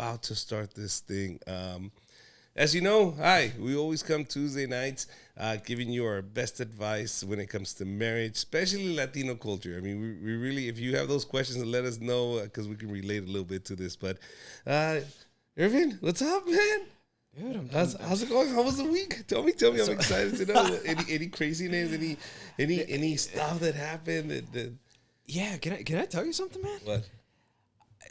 about to start this thing. As you know, we always come Tuesday nights giving you our best advice when it comes to marriage, especially Latino culture. I mean, we really, if you have those questions, let us know because we can relate a little bit to this. But, Irvin, what's up, man? Dude, how's it going? How was the week? Tell me. I'm excited to know. Any craziness? Any stuff that happened? Yeah, can I tell you something, man? What?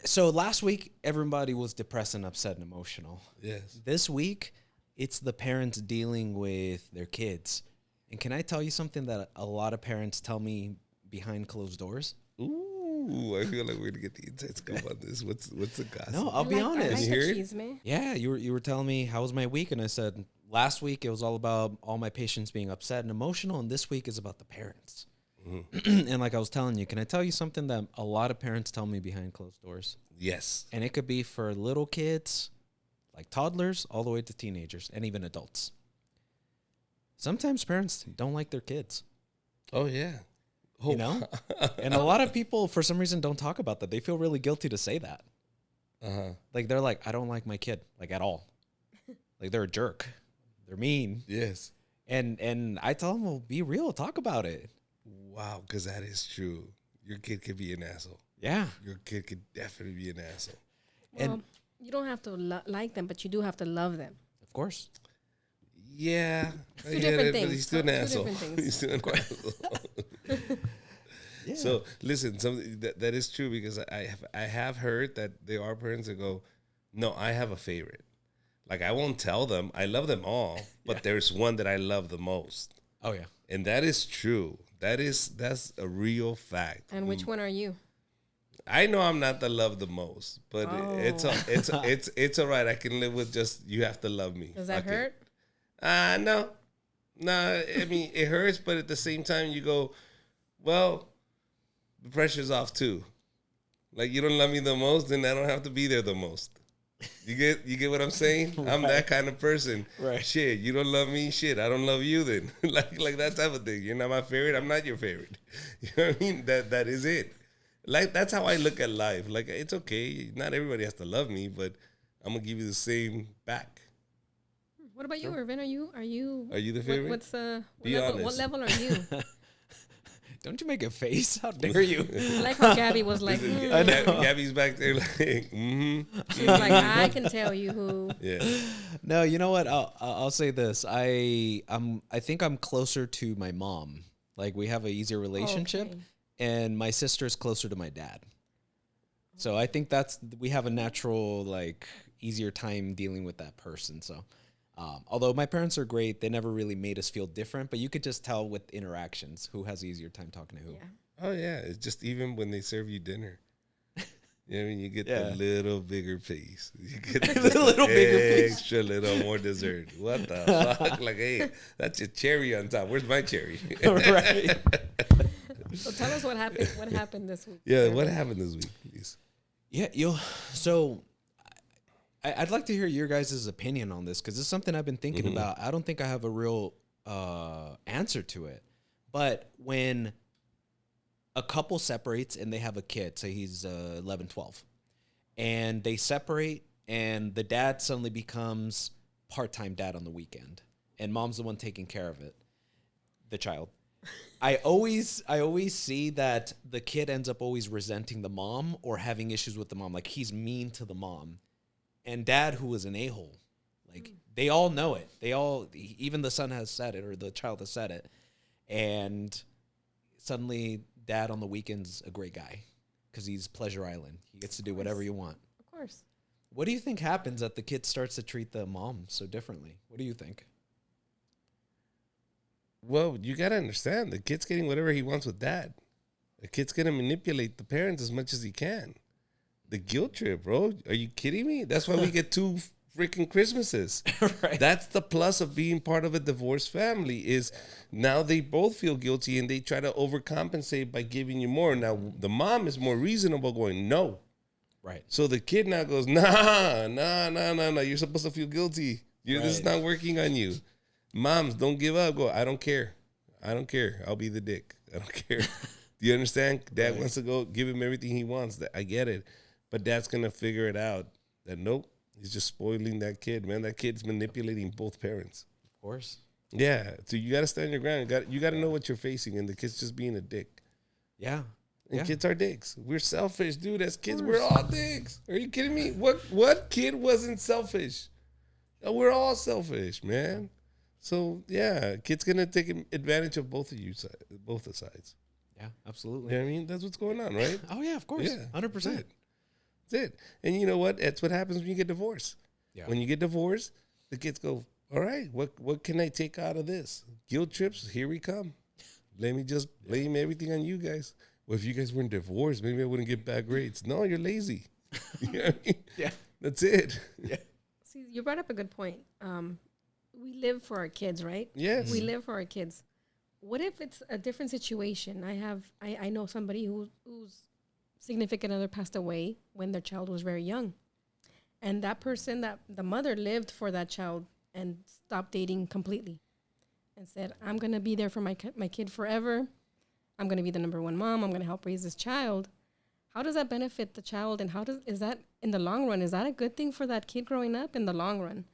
So last week, everybody was depressed and upset and emotional. Yes. This week, it's the parents dealing with their kids. And can I tell you something that a lot of parents tell me behind closed doors? Ooh, I feel like we're gonna get the inside scoop on this. What's the gossip? No, I'll be honest. Can you hear it? Yeah, you were telling me how was my week, and I said last week it was all about all my patients being upset and emotional, and this week is about the parents. Mm-hmm. And like I was telling you, can I tell you something that a lot of parents tell me behind closed doors? Yes. And it could be for little kids, like toddlers, all the way to teenagers, and even adults. Sometimes parents don't like their kids. Oh, yeah. Oh. You know? And a lot of people, for some reason, don't talk about that. They feel really guilty to say that. Uh-huh. Like, they're like, I don't like my kid, like, at all. Like, they're a jerk. They're mean. Yes. And I tell them, well, be real. Talk about it. Wow, because that is true. Your kid could be an asshole. Yeah. Your kid could definitely be an asshole. Well, you don't have to like them, but you do have to love them. Of course. Yeah. Two different things. He's still an asshole. He's still an asshole. Yeah. So, listen, that is true because I have heard that there are parents that go, no, I have a favorite. Like, I won't tell them. I love them all, but there's one that I love the most. Oh, yeah. And that is true. That's a real fact. And which one are you? I know I'm not the love the most, but it's all right. I can live with just you have to love me. Does that hurt? No. I mean, it hurts, but at the same time, you go, well, the pressure's off too. Like, you don't love me the most, then I don't have to be there the most. You get what I'm saying? Right. I'm that kind of person. Right. Shit, you don't love me. Shit, I don't love you then. like that type of thing. You're not my favorite. I'm not your favorite. You know what I mean? That is it. Like, that's how I look at life. Like, it's okay. Not everybody has to love me, but I'm gonna give you the same back. What about you, Irvin? Are you the favorite? What level are you? Don't you make a face? How dare you? I like how Gabby was like, Gabby's back there like, mm-hmm. She's like, I can tell you who. Yeah. No, you know what? I'll say this. I think I'm closer to my mom. Like, we have an easier relationship, okay. And my sister's closer to my dad. So I think we have a natural, like, easier time dealing with that person. So, although my parents are great, they never really made us feel different, but you could just tell with interactions who has easier time talking to who. Yeah. Oh, yeah. It's just even when they serve you dinner. You know what I mean? You get the little bigger piece. You get the little bigger piece. Extra little more dessert. What the fuck? Like, hey, that's your cherry on top. Where's my cherry? Right. So tell us what happened. What happened this week? Yeah, what happened this week, please? Yeah, so I'd like to hear your guys' opinion on this because it's something I've been thinking about. I don't think I have a real answer to it. But when a couple separates and they have a kid, say he's 11, 12, and they separate and the dad suddenly becomes part-time dad on the weekend and mom's the one taking care of it, the child. I always see that the kid ends up always resenting the mom or having issues with the mom. Like, he's mean to the mom. And dad, who was an a-hole, like, they all know it. Even the son has said it, or the child has said it. And suddenly, dad on the weekend's a great guy because he's Pleasure Island. He gets to do whatever you want. Of course. What do you think happens that the kid starts to treat the mom so differently? What do you think? Well, you got to understand, the kid's getting whatever he wants with dad. The kid's going to manipulate the parents as much as he can. The guilt trip, bro. Are you kidding me? That's why we get 2 freaking Christmases. Right. That's the plus of being part of a divorced family is now they both feel guilty and they try to overcompensate by giving you more. Now, the mom is more reasonable going, no. Right. So the kid now goes, nah. You're supposed to feel guilty. This is not working on you. Moms, don't give up. Go, I don't care. I'll be the dick. I don't care. Do you understand? Dad wants to go give him everything he wants. I get it. But dad's going to figure it out that nope, he's just spoiling that kid, man. That kid's manipulating both parents. Of course. Yeah, so you got to stand your ground. You got to know what you're facing, and the kid's just being a dick. Yeah. And Yeah. kids are dicks. We're selfish, dude. As kids, we're all dicks. Are you kidding me? What kid wasn't selfish? We're all selfish, man. So yeah, kid's gonna take advantage of both of you, both the sides. Yeah, absolutely. You know what I mean? That's what's going on, right? Oh yeah, of course. Yeah, 100%. That's it. And you know what? That's what happens when you get divorced. Yeah. When you get divorced, the kids go, all right, what can I take out of this? Guilt trips, here we come. Let me just blame everything on you guys. Well, if you guys weren't divorced, maybe I wouldn't get bad grades. No, you're lazy. You know what I mean? Yeah. That's it. Yeah. See, you brought up a good point. We live for our kids, right? Yes. We live for our kids. What if it's a different situation? I know somebody whose significant other passed away when their child was very young. And that person, that the mother lived for that child and stopped dating completely and said, I'm going to be there for my kid forever. I'm going to be the number one mom. I'm going to help raise this child. How does that benefit the child? And is that in the long run, is that a good thing for that kid growing up in the long run?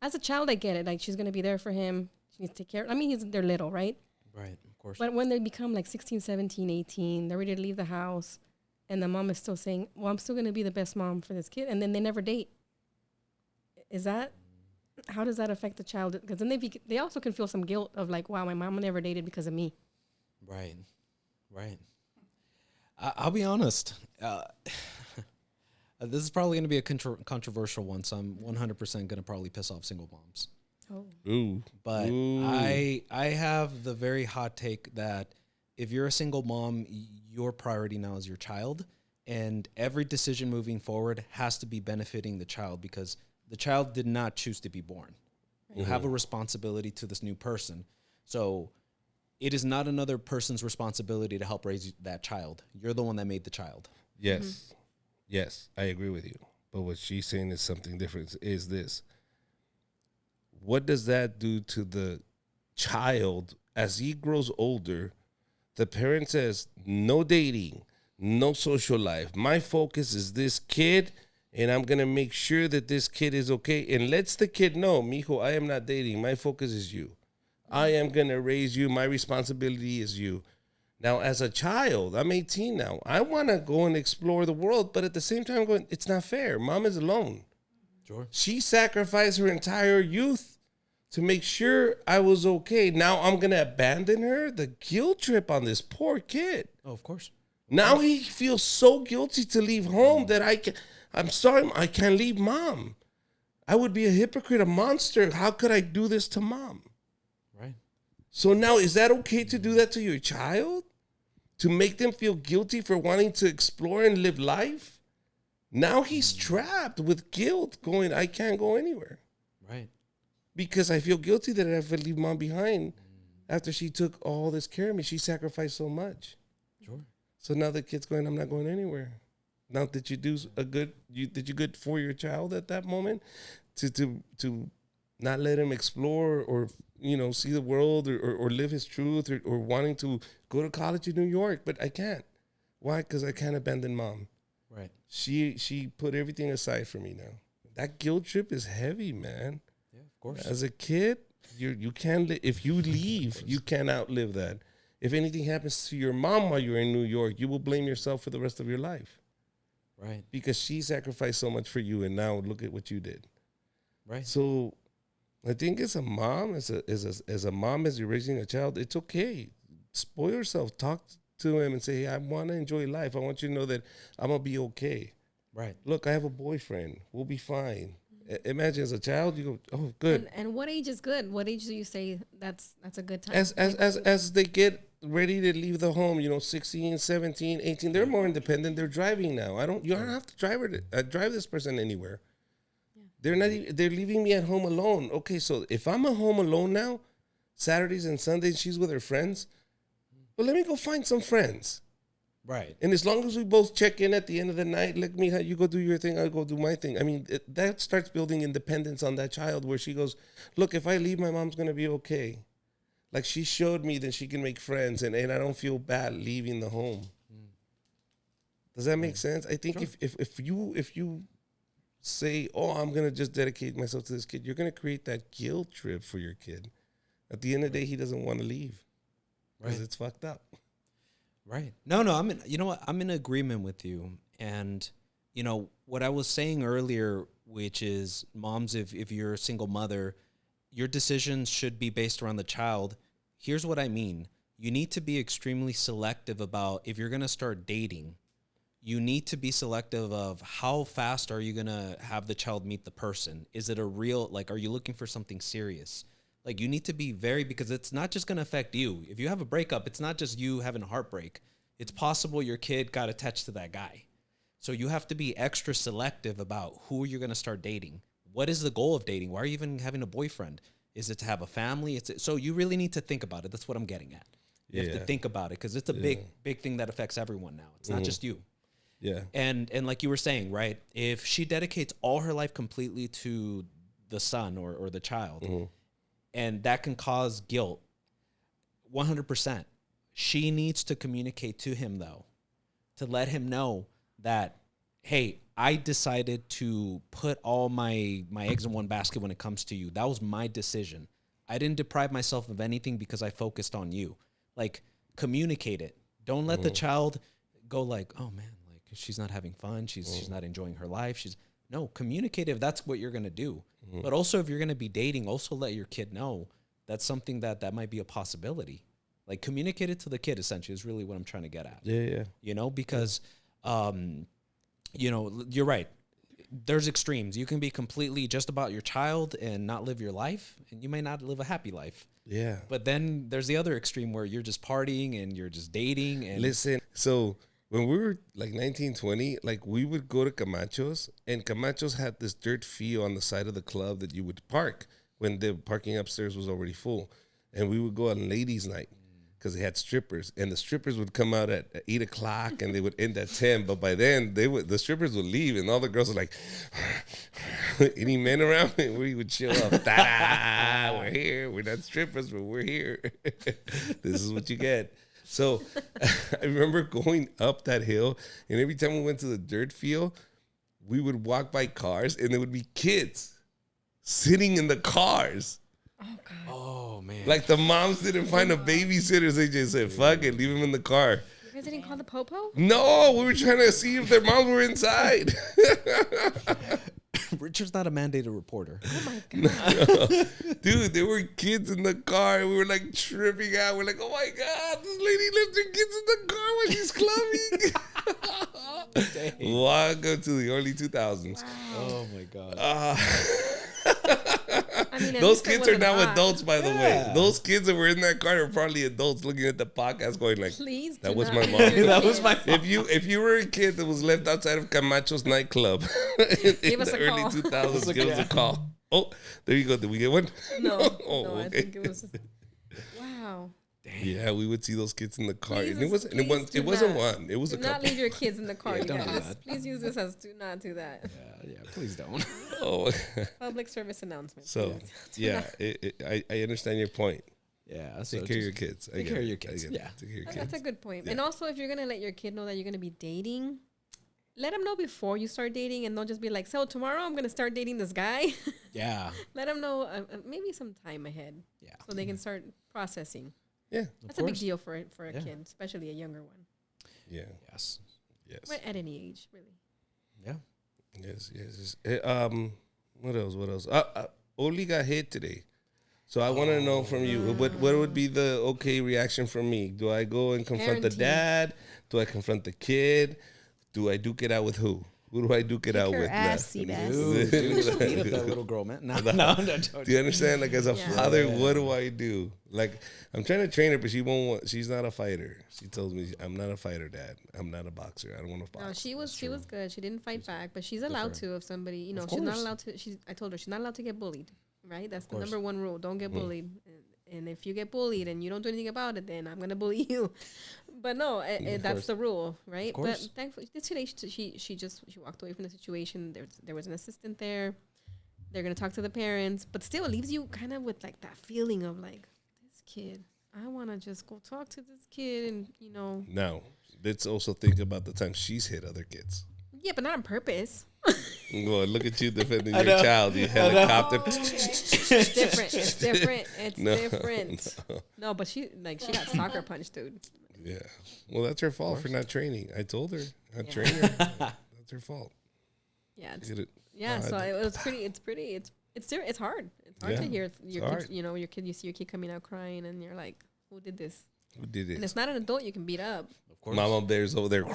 As a child, I get it. Like, she's going to be there for him. She needs to take care. I mean, they're little, right? Right, of course. But when they become like 16, 17, 18, they're ready to leave the house. And the mom is still saying, well, I'm still going to be the best mom for this kid. And then they never date. How does that affect the child? Because then they also can feel some guilt of like, wow, my mom never dated because of me. Right. I'll be honest. This is probably going to be a controversial one, so I'm 100% going to probably piss off single moms. Oh. Ooh. But Ooh. I have the very hot take that if you're a single mom, your priority now is your child, and every decision moving forward has to be benefiting the child because the child did not choose to be born. You have a responsibility to this new person. So it is not another person's responsibility to help raise that child. You're the one that made the child. Yes. Mm-hmm. Yes, I agree with you. But what she's saying is something different, is this. What does that do to the child as he grows older? The parent says, no dating, no social life. My focus is this kid, and I'm going to make sure that this kid is okay. And lets the kid know, mijo, I am not dating. My focus is you. I am going to raise you. My responsibility is you. Now, as a child, I'm 18 now. I want to go and explore the world, but at the same time, I'm going, it's not fair. Mom is alone. Sure. She sacrificed her entire youth to make sure I was okay. Now I'm going to abandon her? The guilt trip on this poor kid. Oh, of course. Now he feels so guilty to leave home that I'm sorry, I can't leave mom. I would be a hypocrite, a monster. How could I do this to mom? Right. So now, is that okay to do that to your child? To make them feel guilty for wanting to explore and live life? Now he's trapped with guilt going, I can't go anywhere. Right. Because I feel guilty that I have to leave mom behind after she took all this care of me. She sacrificed so much. Sure. So now the kid's going, I'm not going anywhere. Now, did you do did you good for your child at that moment to not let him explore or, see the world or live his truth or wanting to go to college in New York? But I can't. Why? Because I can't abandon mom. Right. She put everything aside for me now. That guilt trip is heavy, man. Yeah, of course. As a kid, you can't if you leave, you can't outlive that. If anything happens to your mom while you're in New York, you will blame yourself for the rest of your life. Right. Because she sacrificed so much for you, and now look at what you did. Right. So I think as a mom, as a mom, as you're raising a child, it's okay. Spoil yourself. Talk to him and say, hey, I want to enjoy life. I want you to know that I'm going to be okay. Right. Look, I have a boyfriend. We'll be fine. Imagine as a child, you go, oh, good. And what age is good? What age do you say that's a good time? As they get ready to leave the home, 16, 17, 18, they're more independent. They're driving now. You don't have to drive this person anywhere. Yeah. They're leaving me at home alone. Okay, so if I'm at home alone now, Saturdays and Sundays, she's with her friends, well, let me go find some friends. Right. And as long as we both check in at the end of the night, let me, you go do your thing, I'll go do my thing. I mean, that starts building independence on that child where she goes, look, if I leave, my mom's going to be okay. Like she showed me that she can make friends and I don't feel bad leaving the home. Does that make sense? I think Sure. if you say, oh, I'm going to just dedicate myself to this kid, you're going to create that guilt trip for your kid. At the end of the day, he doesn't want to leave because it's fucked up. Right. No, you know what? I'm in agreement with you. And, you know, what I was saying earlier, which is moms, if you're a single mother, your decisions should be based around the child. Here's what I mean. You need to be extremely selective about if you're going to start dating. You need to be selective of how fast are you going to have the child meet the person? Is it a real, like, are you looking for something serious? Like, you need to be because it's not just going to affect you. If you have a breakup, it's not just you having a heartbreak. It's possible your kid got attached to that guy. So you have to be extra selective about who you're going to start dating. What is the goal of dating? Why are you even having a boyfriend? Is it to have a family? So you really need to think about it. That's what I'm getting at. You have to think about it because it's a big thing that affects everyone now. It's not just you. Yeah. And like you were saying, right? If she dedicates all her life completely to the son or the child, and that can cause guilt, 100%. She needs to communicate to him, though, to let him know that, hey, I decided to put all my eggs in one basket when it comes to you. That was my decision. I didn't deprive myself of anything because I focused on you. Like, communicate it. Don't let the child go like, oh, man, like, she's not having fun. She's not enjoying her life. No, communicate if that's what you're going to do. But also, if you're going to be dating, also let your kid know that's something that might be a possibility. Like, communicate it to the kid, essentially, is really what I'm trying to get at. Yeah. You know, because, you know, you're right. There's extremes. You can be completely just about your child and not live your life, and you may not live a happy life. Yeah. But then there's the other extreme where you're just partying and you're just dating. And listen, so when we were like 19, 20, like we would go to Camacho's, and Camacho's had this dirt field on the side of the club that you would park when the parking upstairs was already full. And we would go on ladies' night because they had strippers, and the strippers would come out at 8 o'clock and they would end at 10. But by then the strippers would leave, and all the girls were like, any men around? And we would chill up. We're here. We're not strippers, but we're here. This is what you get. So I remember going up that hill, and every time we went to the dirt field, we would walk by cars, and there would be kids sitting in the cars. Oh, God. oh, man. Like the moms didn't find a babysitter. They just said, fuck it, leave him in the car. You guys didn't call the popo? No, we were trying to see if their moms were inside. Richard's not a mandated reporter. Oh, my God. Dude, there were kids in the car. We were like tripping out. We're like, oh my God, this lady left her kids in the car while she's clubbing. Welcome to the early 2000s. Wow. Oh, my God. I mean, Those kids are now hot. adults, by the way. Those kids that were in that car are probably adults looking at the podcast going like, Please that do was not my leave mom. your That was my kids. If you were a kid that was left outside of Camacho's nightclub in Give us the a early call. 2000s, give us a call. Oh, there you go. Did we get one? No, Oh, no, I okay. think it was just, wow. Yeah, we would see those kids in the car. Please, And it wasn't please it wasn't do not. one. It was Do a not couple. leave your kids in the car, you don't do guys. that. Please use this as do not do that. Yeah, please don't. Oh. Public service announcement. So, please. Do yeah, not. I understand your point. Yeah. So Take care of your kids. I take get care of it. your I kids. get it. Yeah. Take care of your And kids. that's a good point. Yeah. And also, if you're going to let your kid know that you're going to be dating, let them know before you start dating, and don't just be like, so tomorrow I'm going to start dating this guy. Yeah. Let them know maybe some time ahead. Yeah. So they can start processing. Yeah. That's a big course. deal for a Yeah. kid, especially a younger one. Yeah. Yes. Yes. But at any age, really. Yeah. Yes. What else? Oli got hit today. So I want to know from you, what would be the okay reaction from me? Do I go and confront the Parenting. dad? Do I confront the kid? Do I duke it out with who? Who do I duke it out her with? ass, Nah. Seabass. Dude, just beat up that little girl, man. No. Do you understand? Like as a Yeah. father, what do I do? Like I'm trying to train her, but she won't want. She's not a fighter. She tells me, "I'm not a fighter, Dad. I'm not a boxer. I don't want to box." No, she was good. She didn't fight back, but she's allowed to if somebody, she's not course. allowed to. I told her she's not allowed to get bullied. Right? That's the course. number one rule. Don't get bullied. And if you get bullied and you don't do anything about it, then I'm gonna bully you. But no, that's course. the rule, right? But course. thankfully, today she walked away from the situation. There was an assistant there. They're gonna talk to the parents, but still, it leaves you kind of with like that feeling of like this kid. I want to just go talk to this kid, and Now, let's also think about the time she's hit other kids. Yeah, but not on purpose. Well, look at you defending your child. You helicopter. It's different. It's different. It's No, different. No, but she got soccer punch, dude. Yeah. Well, that's her fault for not training. I told her. I trained her. That's her fault. Yeah. Get it? Yeah. No, So it was pretty. It's hard. It's hard to hear your hard. kids. You know, your kid. You see your kid coming out crying, and you're like, "Who did this?" Who did it? And it's not an adult you can beat up. Of course. Mama Bear's over there.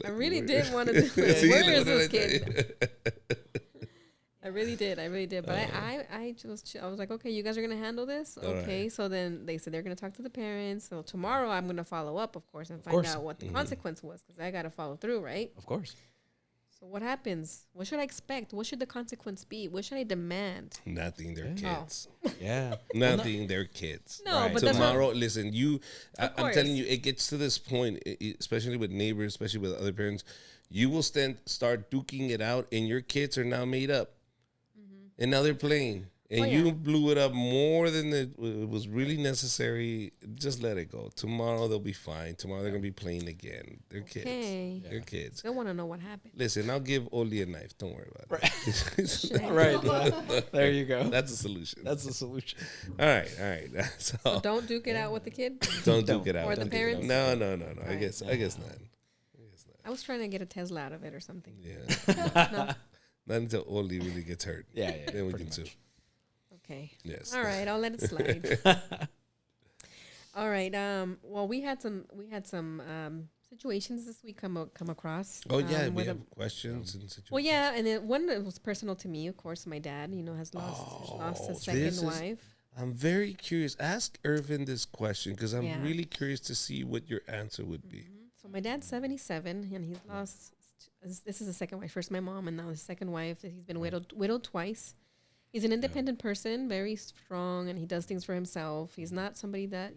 I really did want to do it. See, Where look is what this I kid? I really did. But I was like, okay, you guys are gonna handle this, okay? right. So then they said they're gonna talk to the parents. So tomorrow I'm gonna follow up, of course, and find out what the consequence was, because I gotta follow through, right? Of course. So what happens? What should I expect? What should the consequence be? What should I demand? Nothing. They're kids. Yeah. Nothing. They're kids. No, but that's tomorrow. Listen, I'm course. telling you, it gets to this point, especially with neighbors, especially with other parents. You will start duking it out, and your kids are now made up, and now they're playing, and you blew it up more than it was really necessary. Just let it go. Tomorrow they'll be fine. Tomorrow they're gonna be playing again. They're kids. Okay. They're kids. They want to know what happened. Listen, I'll give Oli a knife. Don't worry about it. Right. There you go. That's a solution. That's the solution. All right. So don't duke it out with the kid. Don't duke it out. Or the Don't duke it out. parents? No. I guess not. I was trying to get a Tesla out of it or something. Yeah. No. Not until Oli really gets hurt. Yeah. Then we pretty can sue. much. Okay. Yes. All right, I'll let it slide. All right. Well, we had some situations this week come across. Oh yeah, we with have questions and situations. well, yeah, and then one that was personal to me. Of course, my dad, has lost his second wife. I'm very curious. Ask Irvin this question because I'm Yeah. really curious to see what your answer would be. So my dad's 77, and he's lost. This is his second wife. First my mom, and now his second wife. He's been widowed twice. He's an independent person, very strong, and he does things for himself. He's not somebody that,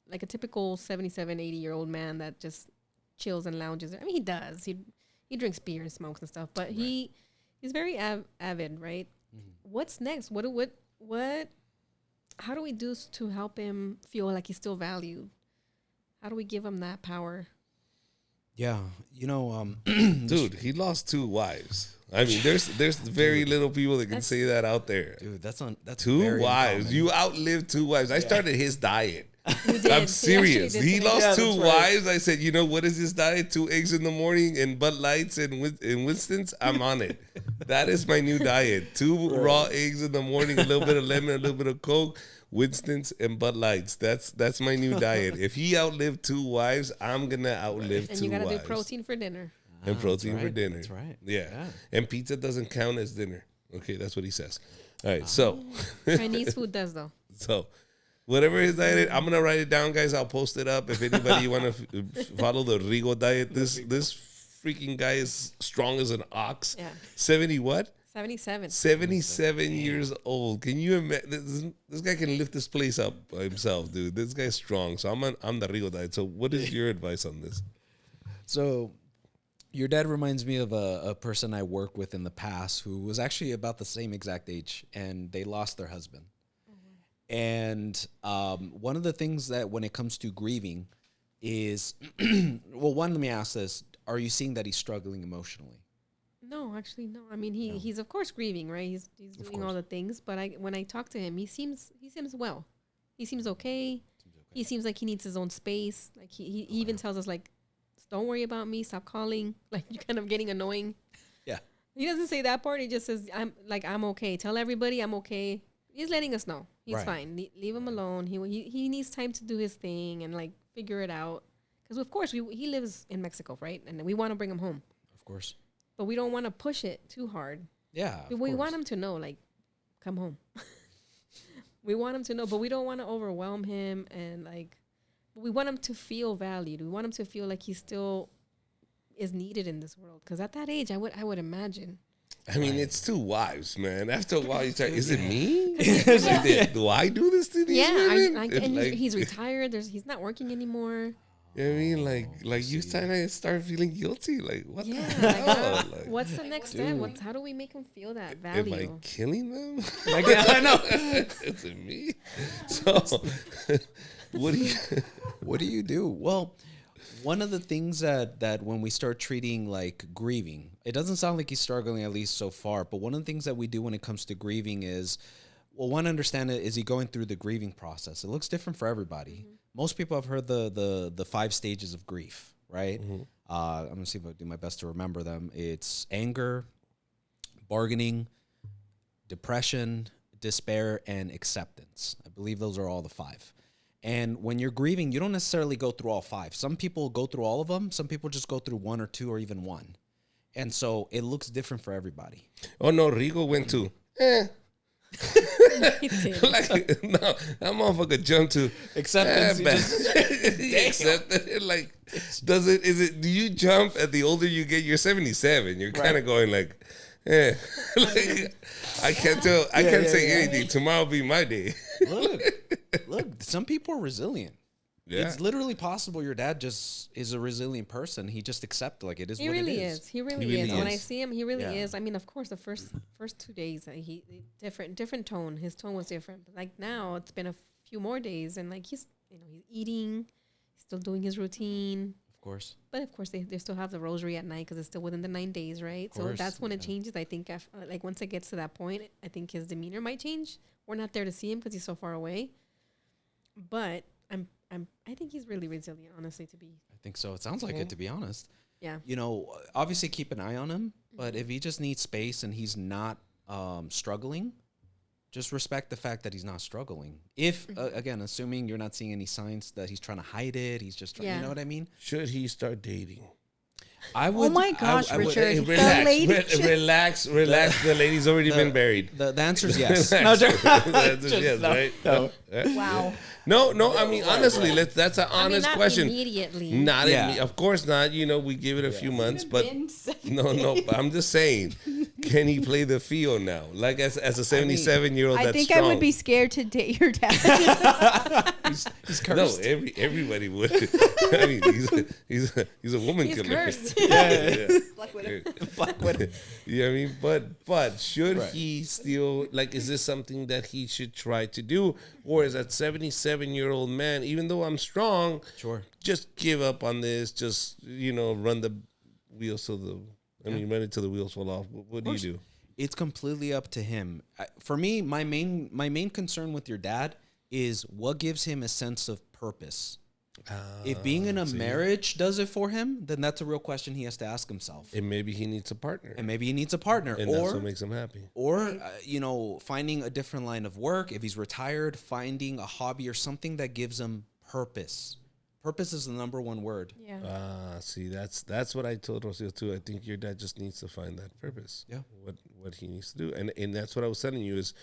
like a typical 77, 80-year-old man that just chills and lounges. I mean, he does. He drinks beer and smokes and stuff, but he's very avid, right? Mm-hmm. What's next? How do we do to help him feel like he's still valued? How do we give him that power? Yeah. Dude, he lost 2 wives. I mean, there's very little people that can say that out there. Dude, that's 2 very wives. uncommon. You outlived 2 wives. I started his diet. You did. I'm serious. actually He did lost today. 2 wives. I said, what is his diet? 2 eggs in the morning and Bud Lights and Winston's. I'm on it. That is my new diet. 2 raw eggs in the morning, a little bit of lemon, a little bit of Coke, Winston's and Bud Lights. That's my new diet. If he outlived 2 wives, I'm gonna outlive 2 wives. And you got to do protein for dinner. And protein that's for right. dinner. That's right. Yeah. And pizza doesn't count as dinner. Okay, that's what he says. All right, so Chinese food does, though. so whatever his diet is, I'm gonna write it down, guys. I'll post it up if anybody want to follow the Rigo diet. This freaking guy is strong as an ox. Yeah. 70 what? 77. 77 years old. Can you imagine? This guy can lift this place up by himself, dude. This guy's strong. So I'm the Rigo diet. So what is your advice on this? So your dad reminds me of a person I worked with in the past who was actually about the same exact age, and they lost their husband. And one of the things that when it comes to grieving is, well, one, let me ask this. Are you seeing that he's struggling emotionally? No, actually, no. I mean, he's of course grieving, right? He's doing all the things, but when I talk to him, he seems well. He seems okay. He seems like he needs his own space. Like he even tells us like, don't worry about me. Stop calling. Like you're kind of getting annoying. Yeah. He doesn't say that part. He just says, I'm okay. Tell everybody I'm okay. He's letting us know. He's fine. Leave him alone. He needs time to do his thing and like figure it out. Because of course he lives in Mexico, right? And we want to bring him home. Of course. But we don't want to push it too hard. Yeah. We want him to know, like, come home. We want him to know, but we don't want to overwhelm him, and like, we want him to feel valued. We want him to feel like he still is needed in this world. Because at that age, I would imagine. I mean, it's 2 wives, man. After a while, you try, is it me? Like, do I do this to these women? And he's retired. He's not working anymore. You know what I mean? Like you kind of start feeling guilty. Like, what the Yeah. hell? Like, What's the next step? How do we make him feel that value? am I killing them? I know. Is it me? So, what do you... What do you do? Well, one of the things that when we start treating like grieving, it doesn't sound like he's struggling, at least so far, but one of the things that we do when it comes to grieving is, well, one, understand it, is he going through the grieving process? It looks different for everybody. Most people have heard the 5 stages of grief, right? I'm gonna see if I do my best to remember them. It's anger, bargaining, depression, despair, and acceptance. I believe those are all the 5. And when you're grieving, you don't necessarily go through all 5. Some people go through all of them. Some people just go through 1 or 2 or even 1. And so it looks different for everybody. Oh no, Rigo went to He did. like no, that motherfucker jumped to Acceptance. He accepted it. Like, do you jump at the older you get? You're 77. You're kind of going like, like, I can't tell. I can't say anything. Tomorrow will be my day. Look, some people are resilient. Yeah. It's literally possible your dad just is a resilient person. He just accepts like it is He what really it is. is. He really really is. When I is. see him, he really Yeah. is. I mean, of course, the first 2 days, he different tone. His tone was different. But like now, it's been a few more days, and like he's he's eating, he's still doing his routine. Of course. But of course, they still have the rosary at night because it's still within the 9 days, right? So course, that's when it changes. I think, like once it gets to that point, I think his demeanor might change. We're not there to see him because he's so far away. But I think he's really resilient, honestly. I think so. It sounds like it, to be honest. Yeah. Obviously keep an eye on him, but if he just needs space and he's not struggling, just respect the fact that he's not struggling. If, again, assuming you're not seeing any signs that he's trying to hide it, he's just trying, you know what I mean? Should he start dating? I would. Oh my gosh, I would- Richard. The Relax, lady- relax. The lady's already been buried. The answer is yes. The answer is yes, right? No. Wow. No. I mean, honestly, that's an honest not question. immediately. Not Yeah. of course not. We give it a few months, but no. But I'm just saying, can he play the field now? Like as a 77-year-old, I that's think strong. I would be scared to date your dad. He's No, cursed. everybody would. I mean, he's a woman He's killer. cursed. Yeah. Black Widow. Black Widow. You know what I mean? But should Right. he still, like, is this something that he should try to do? Or is that 77-year-old man, even though I'm strong, Sure. just give up on this, just, run the wheels till run it till the wheels fall off. What do you do? It's completely up to him. For me, my main concern with your dad is what gives him a sense of purpose. If being in a marriage does it for him, then that's a real question he has to ask himself. And maybe he needs a partner. And maybe he needs a partner, And that's what makes him happy. or finding a different line of work. If he's retired, finding a hobby or something that gives him purpose. Purpose is the number one word. Yeah. See, that's what I told Rocio too. I think your dad just needs to find that purpose. Yeah. What he needs to do, and that's what I was telling you is,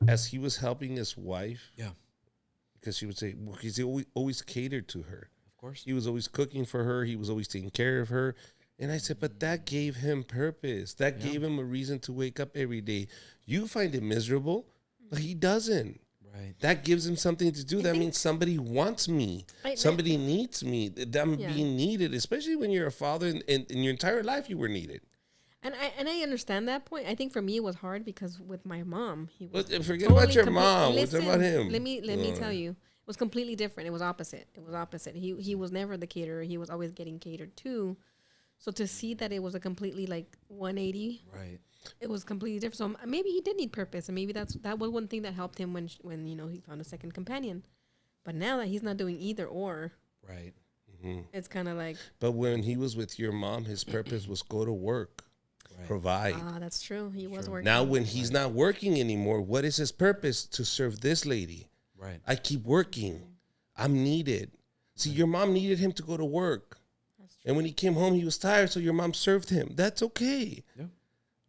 as he was helping his wife. Yeah. Because she would say, well, he's always catered to her. Of course. He was always cooking for her. He was always taking care of her. And I said, but that gave him purpose. That gave him a reason to wake up every day. You find it miserable, but he doesn't. Right. That gives him something to do. That means somebody wants me. Somebody needs me. That I'm being needed, especially when you're a father and in your entire life you were needed. And I understand that point. I think for me it was hard because with my mom, he was Forget about your mom. What's about him? Let me tell you, it was completely different. It was opposite. He was never the caterer. He was always getting catered to. So to see that it was a completely like 180, Right. it was completely different. So maybe he did need purpose, and maybe that was one thing that helped him when he found a second companion. But now that he's not doing either or, Right. it's kind of like, But when he was with your mom, his purpose was go to work, provide. that's true. He was working. Now, when he's not working anymore, what is his purpose? To serve this lady. Right. I keep working. I'm needed. See, your mom needed him to go to work. And when he came home, he was tired, so your mom served him. That's okay. Yeah.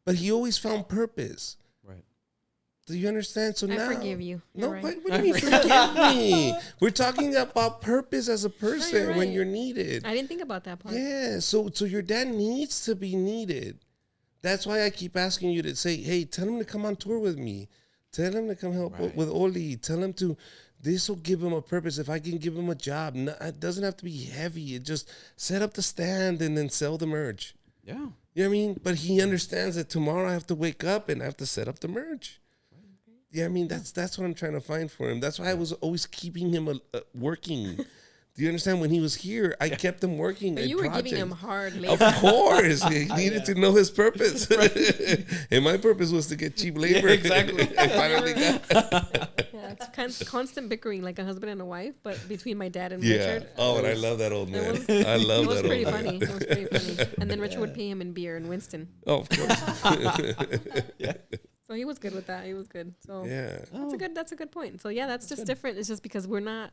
But he always found purpose. Right. Do you understand? So I now, forgive you. No, You're right. what do you mean forgive me? We're talking about purpose as a person you're when right. you're needed. I didn't think about that part. Yeah, so your dad needs to be needed. That's why I keep asking you to say, hey, tell him to come on tour with me. Tell him to come help with Oli. Tell him to, this will give him a purpose. If I can give him a job, no, it doesn't have to be heavy. It just set up the stand and then sell the merch. Yeah. You know what I mean? But he understands that tomorrow I have to wake up and I have to set up the merch. Yeah, I mean, that's what I'm trying to find for him. That's why I was always keeping him working. Do you understand? When he was here, I kept him working. But at you were projects. giving him hard Of labor. course, he needed to know his purpose, and my purpose was to get cheap labor. exactly. I finally got. Yeah, it's constant bickering like a husband and a wife, but between my dad and Yeah. Richard. Oh, and I love that old man. was- I love It was that pretty old funny. man. It was pretty funny. And then Richard would pay him in beer in Winston. Oh, of course. So he was good with that. He was good. So Yeah. that's a good point. So yeah, that's just different. It's just because we're not.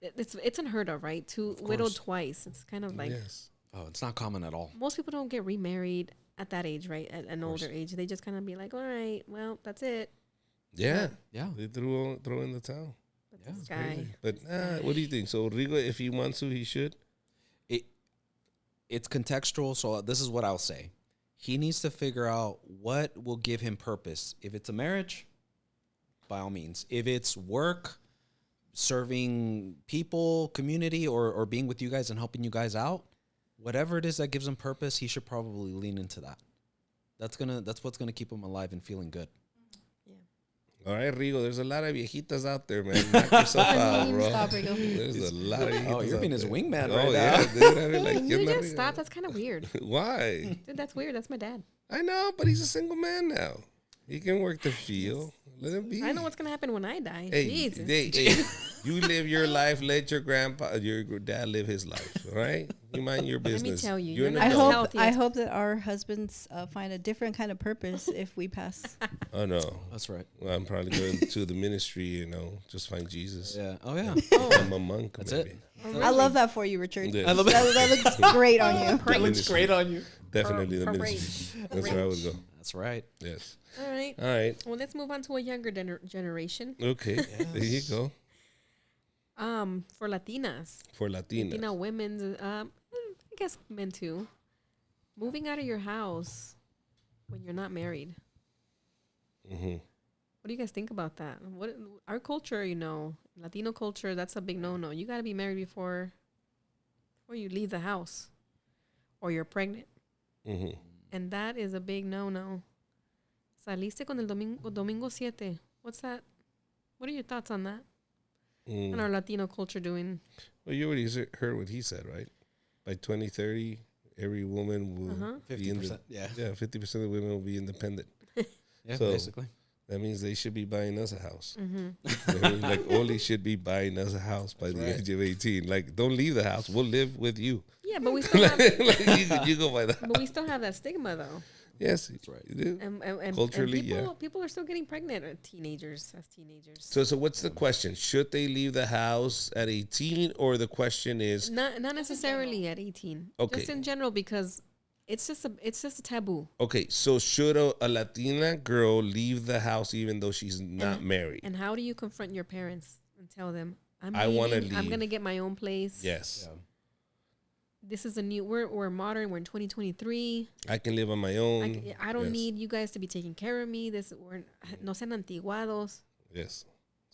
It's unheard of, right? To widowed twice. It's kind of like Yes. Oh, it's not common at all. most people don't get remarried at that age, right? At an older age, they just kind of be like, all right, well, that's it. Yeah. Yeah. They throw in the towel. But this guy, But what do you think? So Rigo, if he wants to, he should. It's contextual, so this is what I'll say. He needs to figure out what will give him purpose. If it's a marriage, by all means. If it's work, serving people, community, or being with you guys and helping you guys out, whatever it is that gives him purpose, he should probably lean into that. That's what's gonna keep him alive and feeling good. All right, Rigo. There's a lot of viejitas out there, man. Knock yourself out, bro. Stop, Rigo. There's a lot of viejitas. Oh, you're being out his there. wingman Oh right yeah, now. dude. I mean, like, can you ¿qué onda, just Rigo? stop? That's kind of weird. Why? Dude, that's weird. That's my dad. I know, but he's a single man now. He can work the field. Let him be. I know what's gonna happen when I die. Hey, Jesus. hey, you live your life. Let your dad live his life. All right, you mind your Let me business. tell you, You're you're an not I as adult. healthy hope as- I hope that our husbands find a different kind of purpose if we pass. Oh no, That's right. well, I'm probably going to the ministry. Just find Jesus. Yeah. Oh yeah. I'm a monk. That's maybe. it. I love that for you, Richard. Yeah. I love it. That looks great on you. The ministry. on you. Definitely the Parade. ministry. That's where I would go. That's right. Yes. All right. All right. Well, let's move on to a younger generation. Okay. There you go. For Latinas, For Latinas. Latina women, I guess men too, moving out of your house when you're not married. Mm-hmm. What do you guys think about that? What our culture, Latino culture, that's a big no-no. You got to be married before you leave the house, or you're pregnant, Mm-hmm. and that is a big no-no. Saliste con el domingo 7. What's that? What are your thoughts on that? Mm. And our Latino culture doing? Well, you already heard what he said, right? By 2030, every woman will be 50%. Yeah. 50% of the women will be independent. Yeah. So- Basically. That means they should be buying us a house. Mm-hmm. I mean, like, Oli should be buying us a house by the age of 18. Like, don't leave the house. We'll live with you. Yeah, but we still have, Like, you go by that. but we still have that stigma though. Yes, that's right. You do. And Culturally, and people are still getting pregnant as teenagers. So what's the question? Should they leave the house at 18, or the question is, Not necessarily at 18. Okay. Just in general, because it's just a taboo. okay, so should a Latina girl leave the house even though she's not married? And how do you confront your parents and tell them, I wanna leaving, I'm leave." gonna get my own place. Yes, This is we're modern. We're in 2023. I can live on my own. I don't Yes. need you guys to be taking care of me. We're no sean antiguados. Yes.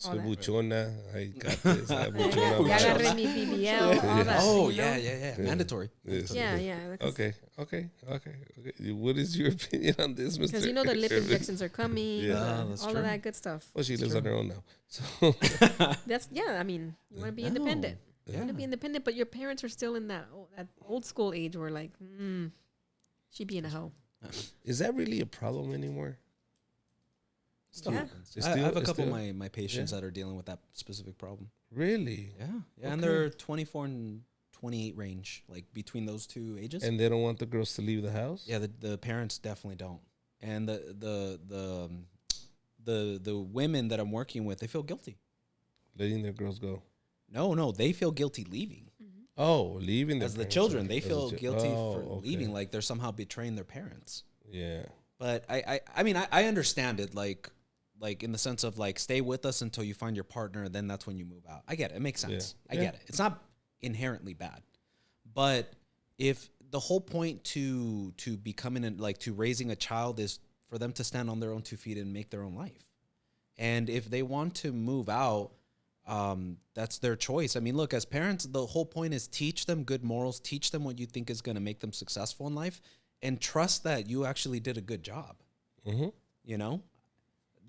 All Soy that. buchona. I got this. I Ya buchona. agarré mi BBL. All that. Oh you know? yeah. Mandatory. Yes. Yeah. Okay. What is your opinion on this, Mr. Because the lip injections are coming. Yeah. That's all true. of that good stuff. Well, she lives on her own now. So I mean, you want to be independent. You want to be independent, but your parents are still in that old school age where like, she being a hoe. is that really a problem anymore? Still Yeah. happens. It's I still- have a it's couple of still- my patients yeah. that are dealing with that specific problem. Really? Yeah. And they're 24 and 28 range, like between those two ages. And they don't want the girls to leave the house? Yeah, the parents definitely don't. And the women that I'm working with, they feel guilty. Letting their girls go. No, they feel guilty leaving. Oh, leaving As the parents. children, they As the feel guilty for okay. leaving, like they're somehow betraying their parents. Yeah. But I mean, I understand it, like in the sense of like stay with us until you find your partner, and then that's when you move out. I get it. It makes sense. Yeah. I get it. It's not inherently bad, but if the whole point to becoming to raising a child is for them to stand on their own 2 feet and make their own life, and if they want to move out, that's their choice. I mean, look, as parents, the whole point is teach them good morals, teach them what you think is going to make them successful in life, and trust that you actually did a good job. Mm-hmm. You know,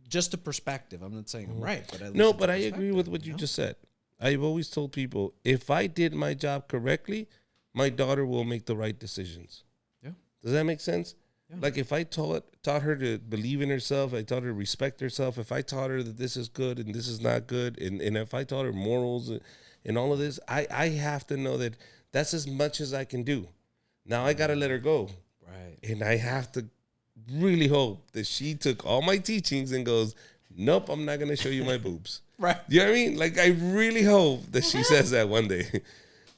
just a perspective. I'm not saying I'm right, but at least No, it's but a I agree perspective, with what you know? just said. I've always told people, if I did my job correctly, my daughter will make the right decisions. Yeah. Does that make sense? Yeah. Like if I taught her to believe in herself, I taught her to respect herself, if I taught her that this is good and this is not good, and if I taught her morals and all of this, I have to know that that's as much as I can do. Now I got to let her go. Right. And I have to really hope that she took all my teachings and goes, nope, I'm not going to show you my boobs. Right. You know what I mean? Like, I really hope that she says that one day.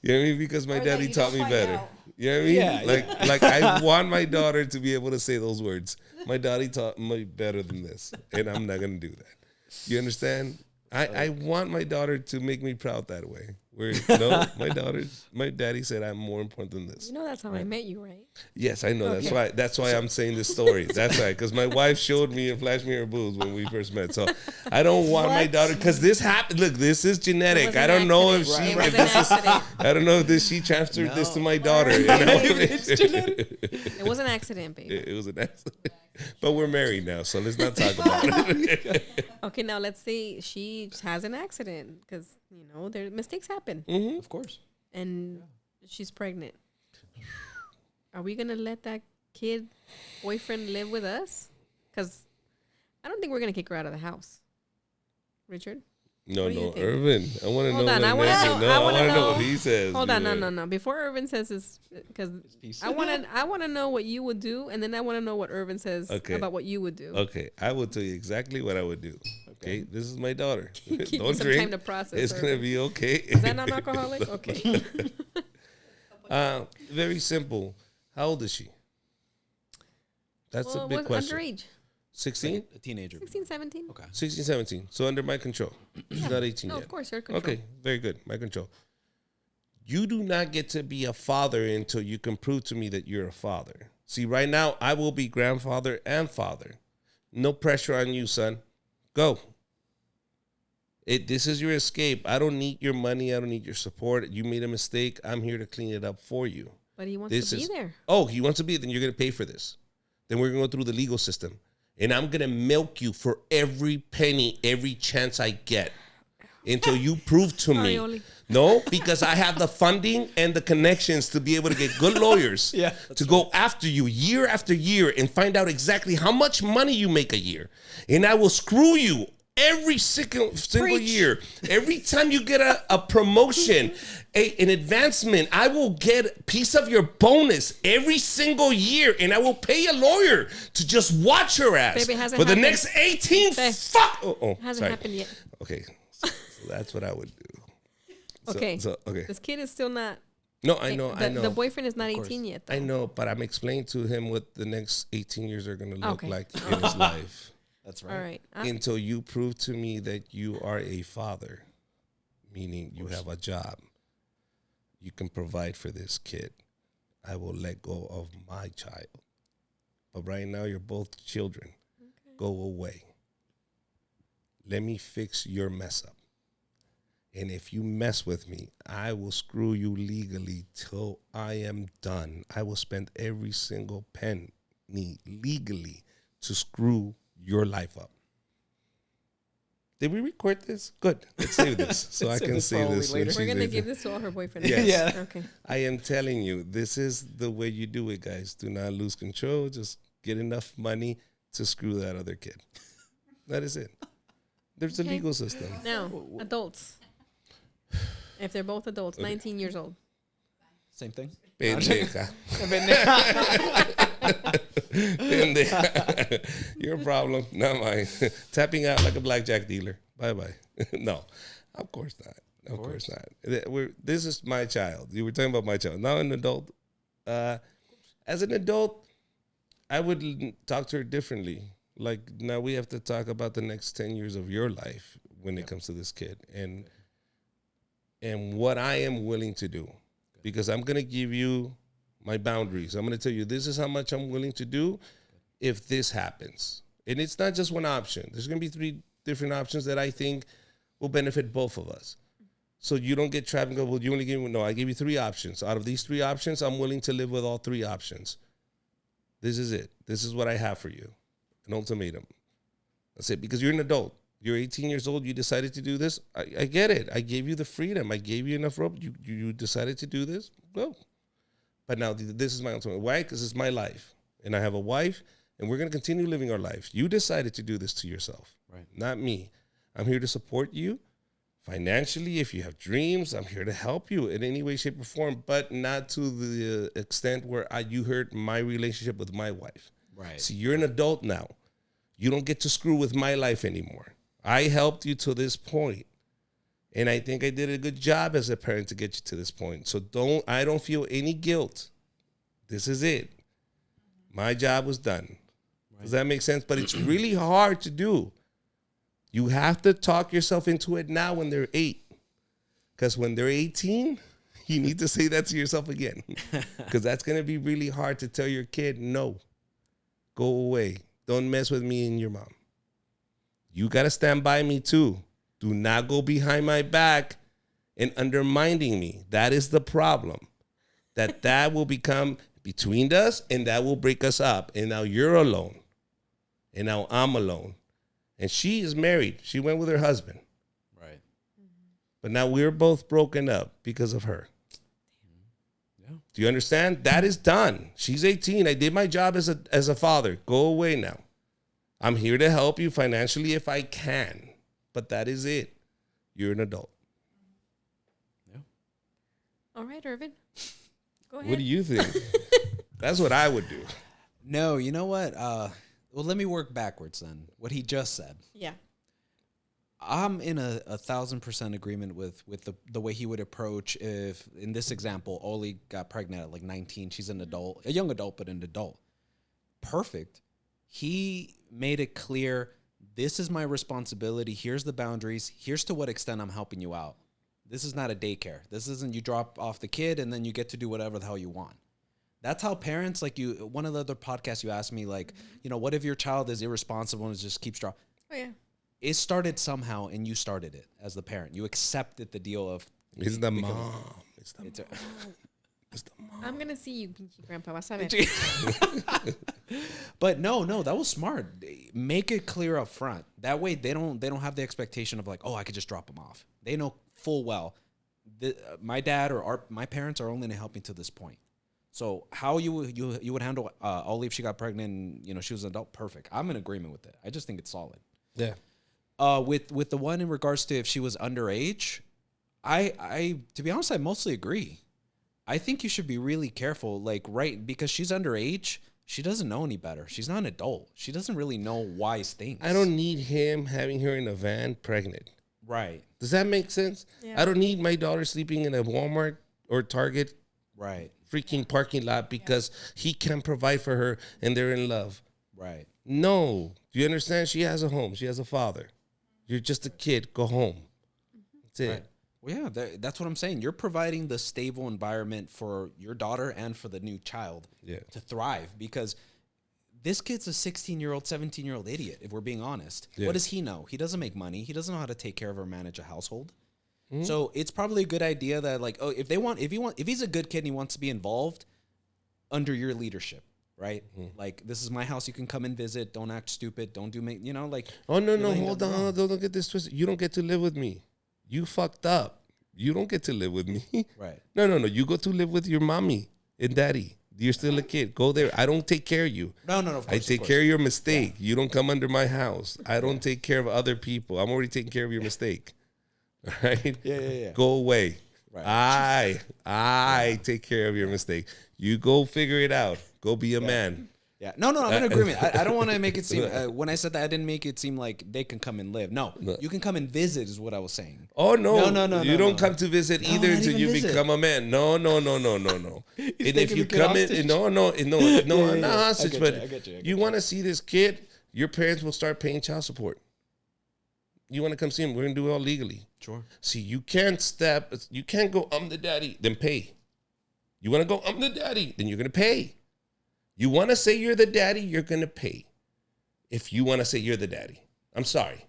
You know what I mean? Because my Or that daddy you taught don't me find better. out. You know what I mean? Yeah, like I want my daughter to be able to say those words. My daddy taught me better than this, and I'm not going to do that. You understand? I want my daughter to make me proud that way. Where no, my daddy said I'm more important than this. You know that's how I met you, right? Yes, I know. That's why I'm saying this story. That's right, because my wife showed me and flashed me her boobs when we first met. So I don't want my daughter, because this happened. Look, this is genetic. I don't know if she, It was if an this is, accident. I don't know if she transferred this to my daughter. It was an accident, baby. It was an accident. But we're married now, so let's not talk about it. Okay, now let's say she has an accident because their mistakes happen, Of course. and she's pregnant. Are we gonna let that kid boyfriend live with us? Because I don't think we're gonna kick her out of the house. Richard, No, What do you no, think? Irvin. I want to know. Hold on, what I wanna Nancy- know- No, I I wanna want to know know- what he says. hold on, dude. no. Before Irvin says this, because I want to know what you would do, and then I want to know what Irvin says Okay. about what you would do. Okay, I will tell you exactly what I would do. Okay, this is my daughter. Give you Don't some drink. time to process. It's gonna Irvin. be okay. Is that non-alcoholic? Okay. Very simple. How old is she? That's a big question. Underage, 16? A teenager. 16, 17. Okay. 16, 17. So under my control. She's not 18 No, yet. of course, your control. Okay, very good. My control. You do not get to be a father until you can prove to me that you're a father. See, right now, I will be grandfather and father. No pressure on you, son. Go. This is your escape. I don't need your money. I don't need your support. You made a mistake. I'm here to clean it up for you. But he wants This to be is- there. Oh, he wants to be, then you're going to pay for this. Then we're going to go through the legal system. And I'm going to milk you for every penny, every chance I get until you prove to Sorry, me. Oli. No, because I have the funding and the connections to be able to get good lawyers Yeah, to go after you year after year and find out exactly how much money you make a year. And I will screw you every single year. Every time you get a promotion, an advancement, I will get a piece of your bonus every single year, and I will pay a lawyer to just watch her ass Baby, it hasn't for the happened. next 18 Babe, Hasn't sorry. happened yet. Okay, so that's what I would do. Okay. Okay. This kid is still not. No, I know, The, I know. the boyfriend is not course. 18 yet. Though. I know, but I'm explaining to him what the next 18 years are going to look Okay. like in his life. That's right. All right. Until you prove to me that you are a father, meaning you have a job, you can provide for this kid, I will let go of my child. But right now, you're both children. Okay. Go away. Let me fix your mess up. And if you mess with me, I will screw you legally till I am done. I will spend every single penny legally to screw your life up. Did we record this? Good. Let's save this so I Save can this see for this. later. when We're she's gonna ready. give this to all her boyfriends. Yes. Yeah. Okay. I am telling you, this is the way you do it, guys. Do not lose control. Just get enough money to screw that other kid. That is it. There's a Okay. legal system. Now, adults. If they're both adults, 19 years old. Same thing. Pendeja. Pendeja. Your problem, not mine. Tapping out like a blackjack dealer. Bye-bye. No, of course not. Of course not. This is my child. You were talking about my child. Now an adult. As an adult, I would talk to her differently. Like, now we have to talk about the next 10 years of your life when it comes to this kid. And what I am willing to do. Because I'm going to give you my boundaries. I'm going to tell you, this is how much I'm willing to do if this happens. And it's not just one option. There's going to be 3 different options that I think will benefit both of us. So you don't get trapped and go, well, you only gave me, no, I gave you 3 options. Out of these 3 options, I'm willing to live with all 3 options. This is it. This is what I have for you. An ultimatum. That's it. Because you're an adult. You're 18 years old. You decided to do this. I get it. I gave you the freedom. I gave you enough rope. You decided to do this. Go. But now this is my ultimate. Why? Because it's my life. And I have a wife. And we're going to continue living our life. You decided to do this to yourself. Right. Not me. I'm here to support you financially. If you have dreams, I'm here to help you in any way, shape, or form. But not to the extent where you hurt my relationship with my wife. Right. See, you're an adult now. You don't get to screw with my life anymore. I helped you to this point, and I think I did a good job as a parent to get you to this point. So I don't feel any guilt. This is it. My job was done. Right. Does that make sense? But it's really hard to do. You have to talk yourself into it now when they're 8. Because when they're 18, you need to say that to yourself again. Because that's going to be really hard to tell your kid, no, go away. Don't mess with me and your mom. You got to stand by me too. Do not go behind my back and undermining me. That is the problem. That will become between us, and that will break us up. And now you're alone. And now I'm alone. And she is married. She went with her husband. Right. But now we're both broken up because of her. Yeah. Do you understand? That is done. She's 18. I did my job as a father. Go away now. I'm here to help you financially if I can. But that is it. You're an adult. Yeah. All right, Irvin. Go ahead. What do you think? That's what I would do. No, you know what? Well, let me work backwards then. What he just said. Yeah. I'm in a 1,000% agreement with the way he would approach if, in this example, Oli got pregnant at like 19. She's an adult, a young adult, but an adult. Perfect. He made it clear, this is my responsibility. Here's the boundaries. Here's to what extent I'm helping you out. This is not a daycare. This isn't you drop off the kid and then you get to do whatever the hell you want. That's how parents, like you, one of the other podcasts you asked me, like, what if your child is irresponsible and just keeps dropping? Oh, yeah. It started somehow, and you started it as the parent. You accepted the deal of... It's the mom. It's the mom. I'm going to see you, pinchy grandpa. Vas a ver. But no, that was smart. Make it clear up front. That way, they don't have the expectation of like, oh, I could just drop them off. They know full well, my dad or my parents are only helping to this point. So how you would handle Olive if she got pregnant and, she was an adult, perfect. I'm in agreement with it. I just think it's solid. Yeah. With the one in regards to if she was underage, I to be honest, I mostly agree. I think you should be really careful, because she's underage. She doesn't know any better. She's not an adult. She doesn't really know wise things. I don't need him having her in a van pregnant. Right. Does that make sense? Yeah. I don't need my daughter sleeping in a Walmart or Target Right. freaking parking lot because he can provide for her and they're in love. Right. No. Do you understand? She has a home. She has a father. You're just a kid. Go home. That's it. Right. Well, yeah, that's what I'm saying. You're providing the stable environment for your daughter and for the new child to thrive, because this kid's a 16-year-old, 17-year-old idiot, if we're being honest. Yeah. What does he know? He doesn't make money. He doesn't know how to take care of or manage a household. Mm-hmm. So it's probably a good idea that, if he's a good kid and he wants to be involved under your leadership, right? Mm-hmm. Like, this is my house. You can come and visit. Don't act stupid. Don't do Oh, no, hold on. Don't get this twisted. You don't get to live with me. You fucked up. You don't get to live with me. Right. No. You go to live with your mommy and daddy. You're still a kid. Go there. I don't take care of you. No. Of course, I take care of your mistake. Yeah. You don't come under my house. I don't take care of other people. I'm already taking care of your mistake. All right? Yeah. Go away. Right. I take care of your mistake. You go figure it out. Go be a man. Yeah. No, I'm in agreement. I don't want to make it seem, when I said that, I didn't make it seem like they can come and live. No, you can come and visit is what I was saying. Oh, no. You don't come to visit either until you become a man. No. And if you come in, no, I'm not hostage, but you want to see this kid, your parents will start paying child support. You want to come see him, we're going to do it all legally. Sure. See, you can't go, I'm the daddy, then pay. You want to go, I'm the daddy, then you're going to pay. You want to say you're the daddy, you're going to pay. If you want to say you're the daddy. I'm sorry.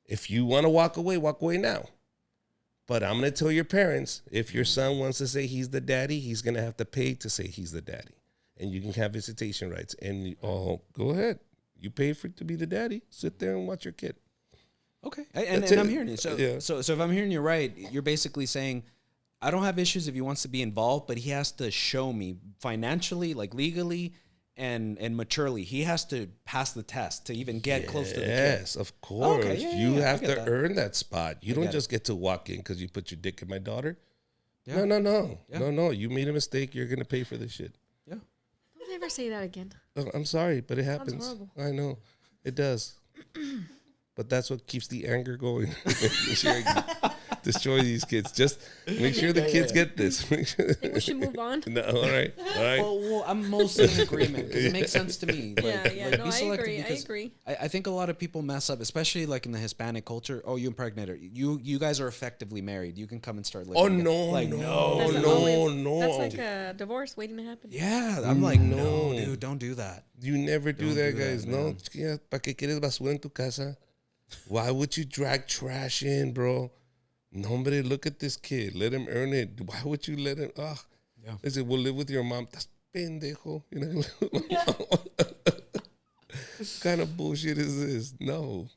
If you want to walk away now. But I'm going to tell your parents, if your son wants to say he's the daddy, he's going to have to pay to say he's the daddy. And you can have visitation rights. And, go ahead. You pay for it to be the daddy. Sit there and watch your kid. Okay, and That's I'm it. hearing you. So, Yeah. so if I'm hearing you right, you're basically saying, I don't have issues if he wants to be involved, but he has to show me financially, like legally, and maturely. He has to pass the test to even get close to the kid. Yes, of course. Okay, yeah, You yeah, I have get to that. earn that spot. You don't get just get to walk in because you put your dick in my daughter. Yeah. No. Yeah. No. You made a mistake. You're gonna pay for this shit. Yeah. Don't ever say that again. Oh, I'm sorry, but it happens. horrible. I know, it does. But that's what keeps the anger going. Make sure I can destroy these kids. Just make sure the kids get this. Make sure. I think we should move on. No, all right. Well, I'm mostly in agreement because it makes sense to me. Like, Yeah. like, No, be I selective agree. I because agree. I think a lot of people mess up, especially like in the Hispanic culture. Oh, you impregnated her. You guys are effectively married. You can come and start living. Oh together. no, Like, That's no. always- That's like a divorce waiting to happen. Yeah, I'm like, no, No. dude, don't do that. You never do Don't that, do that, guys. man. No, chiquilla, ¿pa' qué quieres basura en tu casa? Why would you drag trash in, bro? No, hombre, look at this kid. Let him earn it. Why would you let him? Ah, Yeah. They said, we'll live with your mom. That's pendejo. You know, what kind of bullshit is this? No.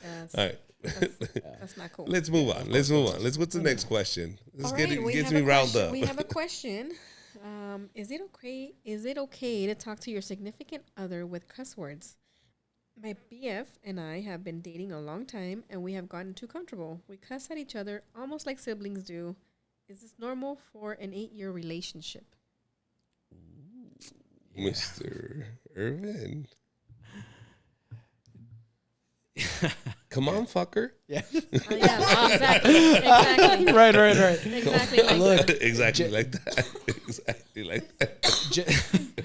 That's, All right. that's not cool. Let's move on. What's the next question? This All gets right, we gets have me a riled question. up. We have a question. Is it okay to talk to your significant other with cuss words? My BF and I have been dating a long time, and we have gotten too comfortable. We cuss at each other almost like siblings do. Is this normal for an 8-year relationship? Mr. Irvin. Come on, fucker. Yeah. Yeah, exactly. right. Exactly. Like Look, Exactly like that. Exactly like that.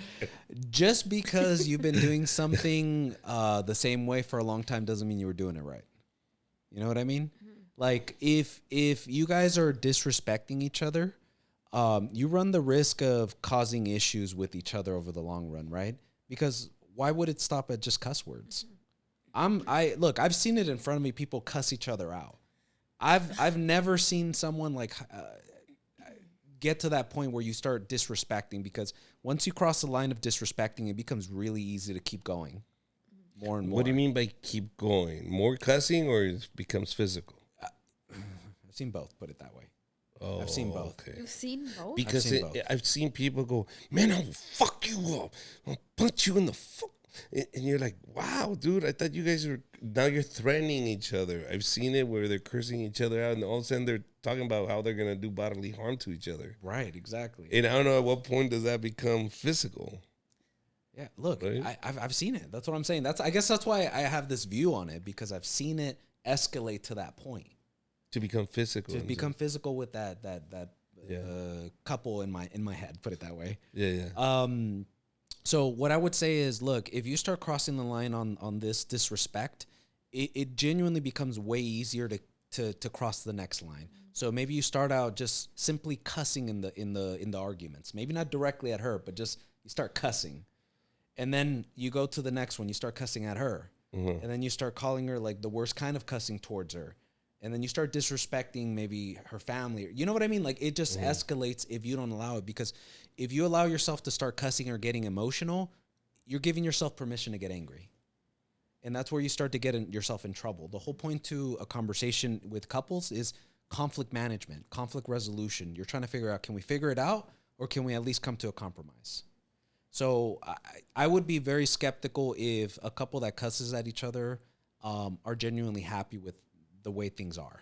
just because you've been doing something the same way for a long time doesn't mean you were doing it right. You know what I mean? Like if you guys are disrespecting each other, you run the risk of causing issues with each other over the long run, right? Because why would it stop at just cuss words? I've seen it in front of me. People cuss each other out. I've never seen someone like get to that point where you start disrespecting, because once you cross the line of disrespecting, it becomes really easy to keep going more and more. What do you mean by keep going? More cussing, or it becomes physical? I've seen both, put it that way. Oh, I've seen both. Okay. you've seen both. Because seen both. I've seen people go, man, I'll fuck you up. I'll punch you in the fuck. And you're like, wow, dude, I thought you guys were, now you're threatening each other. I've seen it where they're cursing each other out, and all of a sudden they're talking about how they're going to do bodily harm to each other. Right, exactly. And I don't know at what point does that become physical. Yeah, look, Right? I've seen it. That's what I'm saying. I guess that's why I have this view on it, because I've seen it escalate to that point. To become physical. To become physical with that Yeah. couple in my head, put it that way. Yeah. So what I would say is, look, if you start crossing the line on this disrespect, it genuinely becomes way easier to cross the next line. So maybe you start out just simply cussing in the arguments. Maybe not directly at her, but just you start cussing. And then you go to the next one, you start cussing at her. Mhm. And then you start calling her like the worst kind of cussing towards her. And then you start disrespecting maybe her family. You know what I mean? Like it just escalates if you don't allow it. Because if you allow yourself to start cussing or getting emotional, you're giving yourself permission to get angry. And that's where you start to get yourself in trouble. The whole point to a conversation with couples is conflict management, conflict resolution. You're trying to figure out, can we figure it out, or can we at least come to a compromise? So I would be very skeptical if a couple that cusses at each other are genuinely happy with the way things are.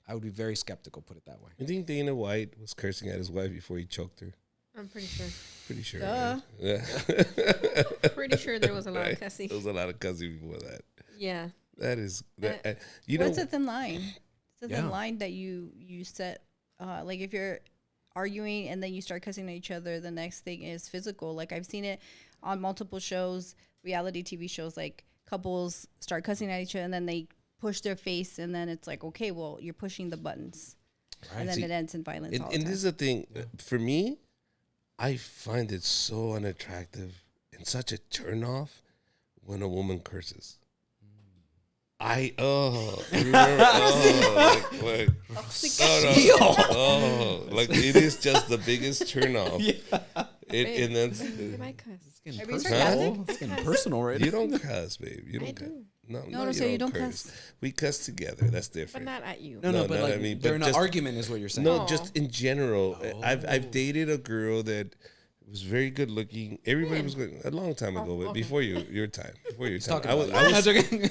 I would be very skeptical, put it that way. I think Dana White was cursing at his wife before he choked her. I'm pretty sure. Pretty sure. Duh. Right? Yeah. Pretty sure there was a lot Right? of cussing. There was a lot of cussing before that. Yeah. That is, that, Uh, you know, What's a thin line? It's a thin Yeah. line that you set. Like if you're arguing and then you start cussing at each other, the next thing is physical. Like I've seen it on multiple shows, reality TV shows. Like couples start cussing at each other and then they push their face, and then it's like, okay, well, you're pushing the buttons, and then See, it ends in violence. all the and time. this is the thing. For me, I find it so unattractive and such a turnoff when a woman curses. Like, it is just the biggest turnoff. And that's If I cuss. It's getting Are you personal. sarcastic? It's getting personal right you now. don't cuss, babe. You I don't cuss. do. No, so you don't cuss. We cuss together. That's But different. not at you. No, No, but not like I mean, but during an just- argument is what you're saying. No, Oh. just in general. I've Oh. dated a girl that was very good looking. Everybody When? was good a long time ago, but okay. before your time. Before your time. Talking I was, about I you. was I'm not joking.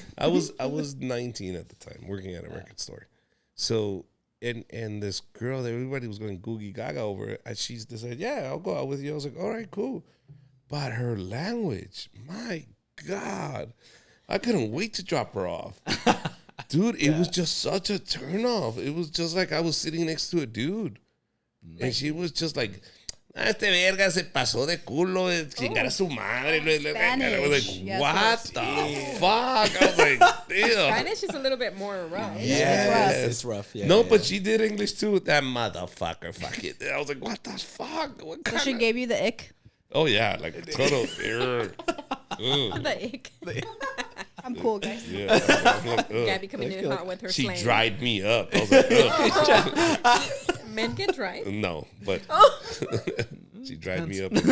I was 19 at the time, working at a record store. So and this girl that everybody was going googie gaga over, and she said, "Yeah, I'll go out with you." I was like, "All right, cool." But her language, my God, I couldn't wait to drop her off. Dude, it was just such a turnoff. It was just like I was sitting next to a dude. And she was just like, este verga se pasó de culo, de chingar a su madre. And I was like, Spanish. Yes, what yes. the fuck? I was like, damn. Spanish is a little bit more rough. It's rough. Yeah. No, yeah. but she did English too. That motherfucker, fuck it. I was like, what the fuck? What So kind she of... gave you the ick. Oh, yeah, like a total. The ick. I'm cool, guys. Yeah. I'm like, ugh. Gabby coming in hot with her She slang. dried me up. I was like, ugh. Men get dry. No, but she dried me up. Se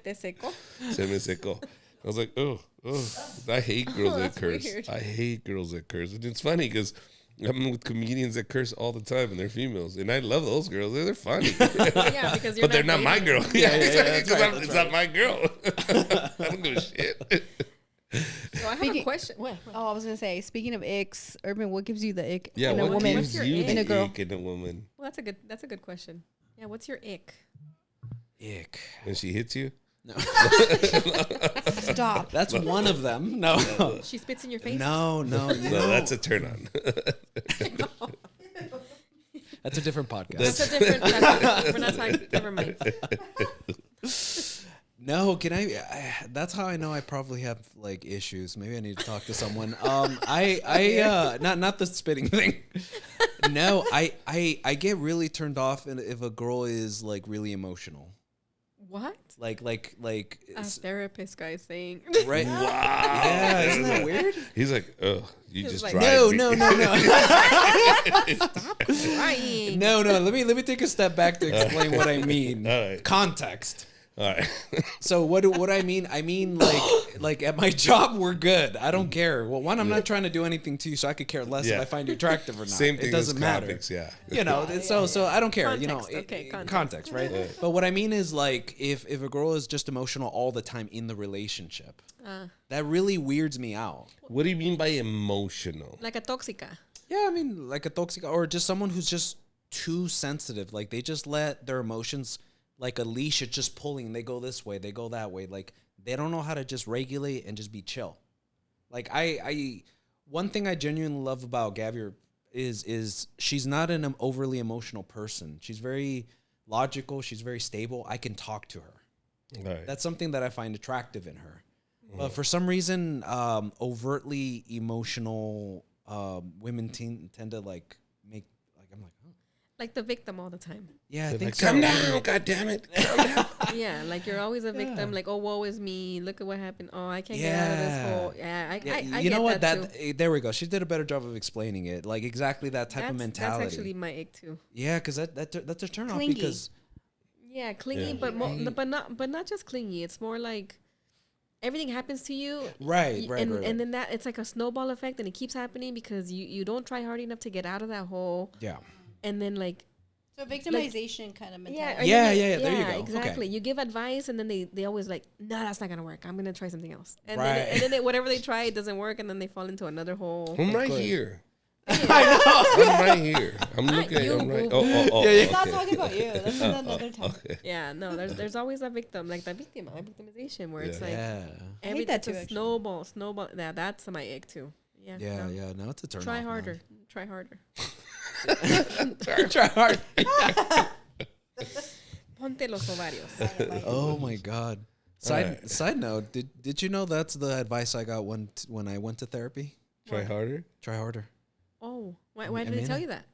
te secó. Se me secó. I was like, oh. I hate girls that That's curse. weird. I hate girls that curse. And it's funny because I'm with comedians that curse all the time and they're females. And I love those girls. They're funny. Yeah, because you're But they're not my dating. girl. Yeah, exactly. that's 'Cause right, it's not my girl. I don't give a shit. So I have a Speaking- question. What? Oh, I was gonna say, speaking of icks, Urban, what gives you the ick Yeah, in a what woman? gives What's your you ick? the In a girl. ick in a woman Well, that's a good question. Yeah, what's your ick? Ick. when she hits you? Stop. That's one of them. No. She spits in your face. No. No, that's a turn on. That's a different podcast. That's a different. We're not talking. Never mind. No, can that's how I know I probably have like issues. Maybe I need to talk to someone. Not the spitting thing. No, I get really turned off if a girl is like really emotional. What? Like A it's, therapist guy saying. right? Wow. Yeah, isn't that weird? He's like, oh, you He's just like, dried No, me. no. Stop crying. No. Let me take a step back to explain what I mean. All right. Context. All right. So what I mean? I mean like at my job we're good. I don't care. Well, one, I'm not trying to do anything to you, so I could care less Yeah. if I find you attractive or not. Same thing It doesn't as matter. comics, yeah. You know, so I don't care. Context, you know, okay, context. context, right? Yeah. But what I mean is like if a girl is just emotional all the time in the relationship, that really weirds me out. What do you mean by emotional? Like a toxica. Yeah, I mean like a toxic or just someone who's just too sensitive. Like they just let their emotions like a leash, it's just pulling. They go this way, they go that way. Like they don't know how to just regulate and just be chill. Like I one thing I genuinely love about Gabby is she's not an overly emotional person. She's very logical. She's very stable. I can talk to her. All right. That's something that I find attractive in her. But for some reason, overtly emotional women tend to like make like I'm like, oh. Like the victim all the time. Yeah, I They're think like, so. calm down, God damn it. Calm down. Yeah, like you're always a victim. Yeah. Like, oh, woe is me. Look at what happened. Oh, I can't get out of this hole. Yeah, I you get know what? that too. There we go. She did a better job of explaining it. Like exactly that type of mentality. That's actually my ick too. Yeah, because that's a turn off. Clingy. Because Yeah, clingy, Yeah. but not just clingy. It's more like everything happens to you, right. and then that it's like a snowball effect, and it keeps happening because you don't try hard enough to get out of that hole, yeah. and then like So victimization kind of yeah, mentality. or Yeah, you yeah, there you go. exactly. Okay. You give advice, and then they always like, no, that's not gonna work. I'm gonna try something else, and Right. then they, whatever they try, it doesn't work, and then they fall into another hole. I'm right course. here. I know. I'm right here. I'm looking at you, I'm right. boo. Oh. Yeah, yeah. He's not okay. talking about you. That's another time. Okay. Yeah, no, there's always a victim, like the victimization, where it's Yeah. like Yeah. every that it's too, a actually. snowball. Yeah, that's my ick too. Yeah, Yeah, no. yeah. No, it's a turn Try off, man. harder. Try harder. Try hard. Ponte los ovarios. Oh my god. Alright. Side note, did you know that's the advice I got when I went to therapy? Try harder. Try harder. Oh, why did I they mean tell it. you that?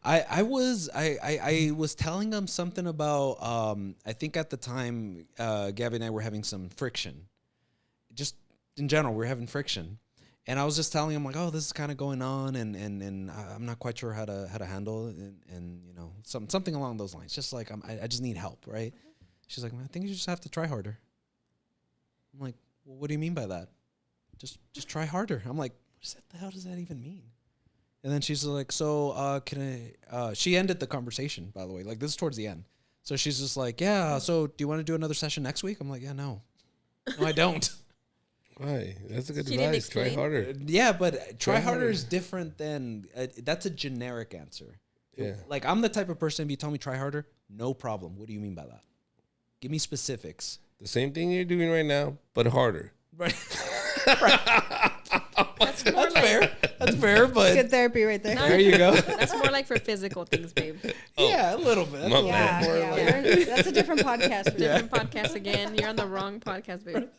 I was telling them something about I think at the time Gabby and I were having some friction. Just in general, we're having friction. And I was just telling him like, oh, this is kind of going on, and I'm not quite sure how to handle it, and you know, something along those lines. Just like I just need help, right? She's like, I think you just have to try harder. I'm like, well, what do you mean by that? Just try harder. I'm like, what the hell does that even mean? And then she's like, so can I? She ended the conversation, by the way. Like, this is towards the end. So she's just like, yeah. So do you want to do another session next week? I'm like, yeah, no, I don't. Why? That's a good She didn't advice. Try explain. harder. Yeah, but try harder harder. is different than that's a generic answer. Yeah. Like, I'm the type of person, if you tell me try harder, no problem. What do you mean by that? Give me specifics. The same thing you're doing right now, but harder. Right. That's more That's like fair. That's fair, but Good therapy right there. there you go. that's more like for physical things, babe. Yeah, a little bit. My Yeah, bad. yeah. That's a different podcast. For Different podcast again. You're on the wrong podcast, babe.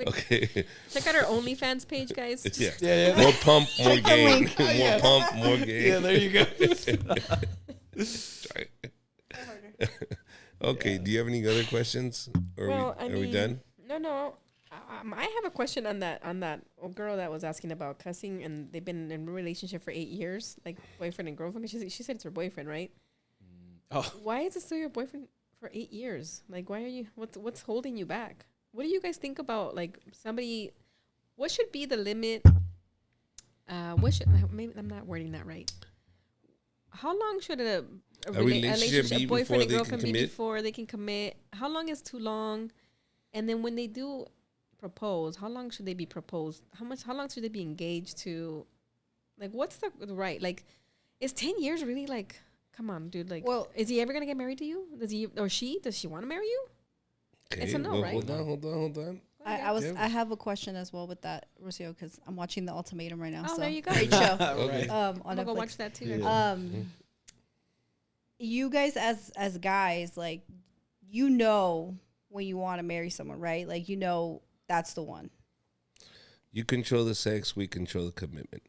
Okay. Check out our OnlyFans page, guys. Yeah. Yeah. More pump, more Check the gain. link. More pump, more gain. Yeah, there you go. Try it. Okay. Do you have any other questions? Or Well, are we done? No. I have a question on that girl that was asking about cussing, and they've been in a relationship for 8 years, like boyfriend and girlfriend. She said it's her boyfriend, right? Oh. Why is it still your boyfriend for 8 years? Like, why are you? What's holding you back? What do you guys think about like somebody? What should be the limit? Maybe I'm not wording that right. How long should a relationship be before boyfriend and they can girlfriend be commit? before they can commit? How long is too long? And then when they do propose, how long should they be proposed? How long should they be engaged to? Like, what's the right? Like, is 10 years really like? Come on, dude. Like, Well- is he ever gonna get married to you? Does he or she? Does she want to marry you? Okay. It's a no, right? Hold on. I have a question as well with that, Rocio, because I'm watching The Ultimatum right now. Oh, so there you go. Great show. Okay. On I'm gonna go Netflix. watch that too. Yeah. You guys as guys, like, you know when you want to marry someone, right? Like, you know that's the one. You control the sex. We control the commitment.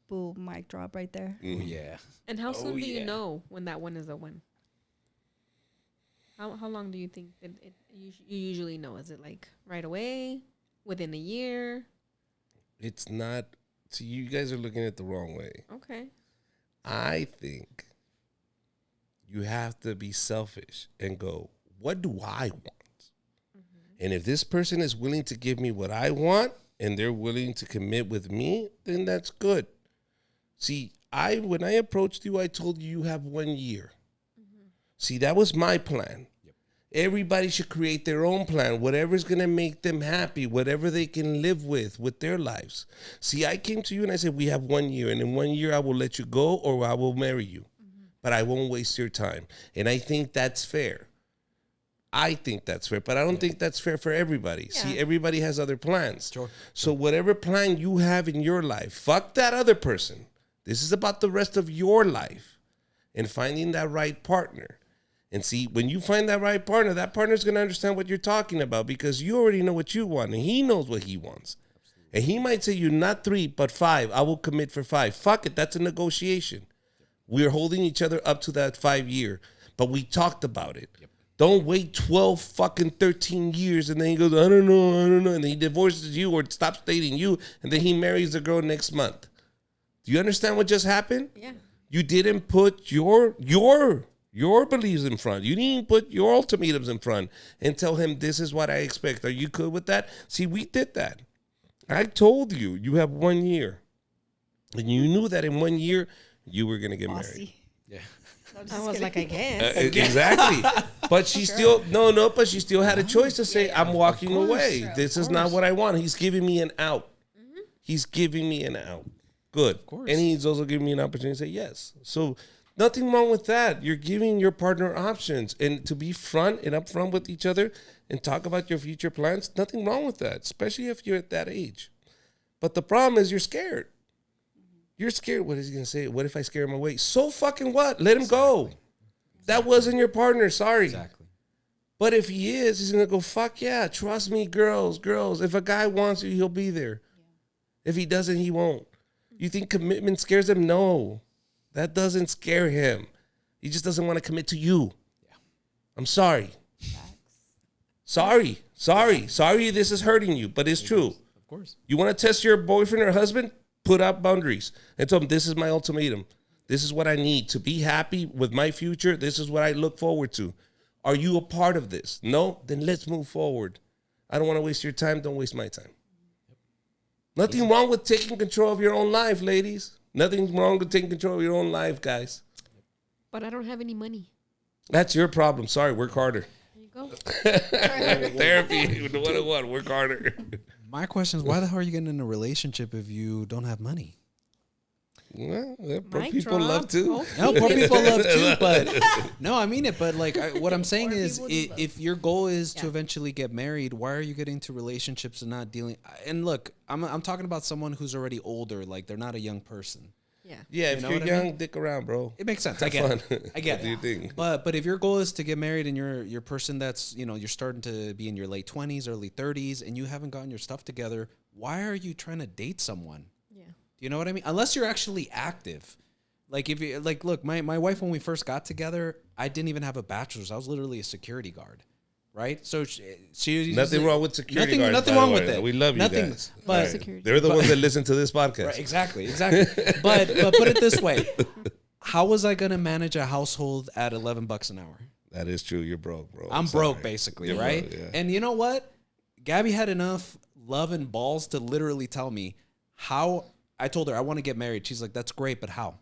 Boom, mic drop right there. Oh, yeah. And how soon do yeah. you know when that one is the one? How long do you think that you usually know? Is it like right away, within a year? It's not. See, you guys are looking at it the wrong way. Okay. I think you have to be selfish and go, what do I want? And if this person is willing to give me what I want and they're willing to commit with me, then that's good. See, when I approached you, I told you you have 1 year. See, that was my plan. Everybody should create their own plan, whatever's going to make them happy, whatever they can live with their lives. See, I came to you and I said, we have 1 year, and in 1 year I will let you go or I will marry you. But I won't waste your time. And I think that's fair. I think that's fair, but I don't think that's fair for everybody. Yeah. See, everybody has other plans. Sure. So whatever plan you have in your life, fuck that other person. This is about the rest of your life and finding that right partner. And see, when you find that right partner, that partner's going to understand what you're talking about because you already know what you want and he knows what he wants. And he might say you not 3, but 5. I will commit for 5. Fuck it. That's a negotiation. We're holding each other up to that 5 year, but we talked about it. Don't wait 12 fucking 13 years and then he goes, I don't know. And then he divorces you or stops dating you and then he marries the girl next month. Do you understand what just happened? Yeah. You didn't put your beliefs in front. You didn't put your ultimatums in front and tell him this is what I expect. Are you good with that? See, we did that. I told you, you have 1 year. And you knew that in 1 year, you were going to get married. Bossy. Yeah. I was like, I guess. Exactly. But she still, but she still had a choice to say, I'm walking away. This is not what I want. He's giving me an out. He's giving me an out. Good. course. And he's also giving me an opportunity to say yes. So nothing wrong with that. You're giving your partner options. And to be front and upfront with each other and talk about your future plans, nothing wrong with that, especially if you're at that age. But the problem is you're scared. You're scared. What is he going to say? What if I scare him away? So fucking what? Let him go. That wasn't your partner. Sorry. Exactly. But if he is, he's going to go, fuck yeah. Trust me, girls. If a guy wants you, he'll be there. If he doesn't, he won't. You think commitment scares him? No. That doesn't scare him. He just doesn't want to commit to you. Yeah. I'm sorry. Sorry. This is hurting you, but it's true. course. You want to test your boyfriend or husband? Put out boundaries and tell them, this is my ultimatum. This is what I need to be happy with my future. This is what I look forward to. Are you a part of this? No? Then let's move forward. I don't want to waste your time. Don't waste my time. Nothing wrong with taking control of your own life, ladies. Nothing wrong with taking control of your own life, guys. But I don't have any money. That's your problem. Sorry, work harder. There you go. Therapy, 101, work harder. My question is, why the hell are you getting in a relationship if you don't have money? Well, poor Mic people drop. love too. Oh. No, poor people love too, but no, I mean it. But like, what I'm saying Poor is, people do love. if your goal is to Yeah. eventually get married, why are you getting into relationships and not dealing? And look, I'm talking about someone who's already older, like they're not a young person. Yeah. Yeah, if know you're what I young, mean? dick around, bro. It makes sense. I Have get fun. it. I get Do your it. thing. But if your goal is to get married and you're person that's you're starting to be in your late 20s, early 30s, and you haven't gotten your stuff together, why are you trying to date someone? Yeah. Do you know what I mean? Unless you're actually active. Like if you like, look, my wife, when we first got together, I didn't even have a bachelor's. I was literally a security guard, right? So she Nothing wrong with security guards. Nothing by the wong with way. it. We love Nothing, you guys. but Right. Security. They're the ones that listen to this podcast. right, exactly. But put it this way: how was I gonna manage a household at $11 an hour? That is true. You're broke, bro. I'm Sorry. broke, basically, You're right? broke, yeah. And you know what? Gabby had enough love and balls to literally tell me how. I told her I want to get married. She's like, "That's great, but how?"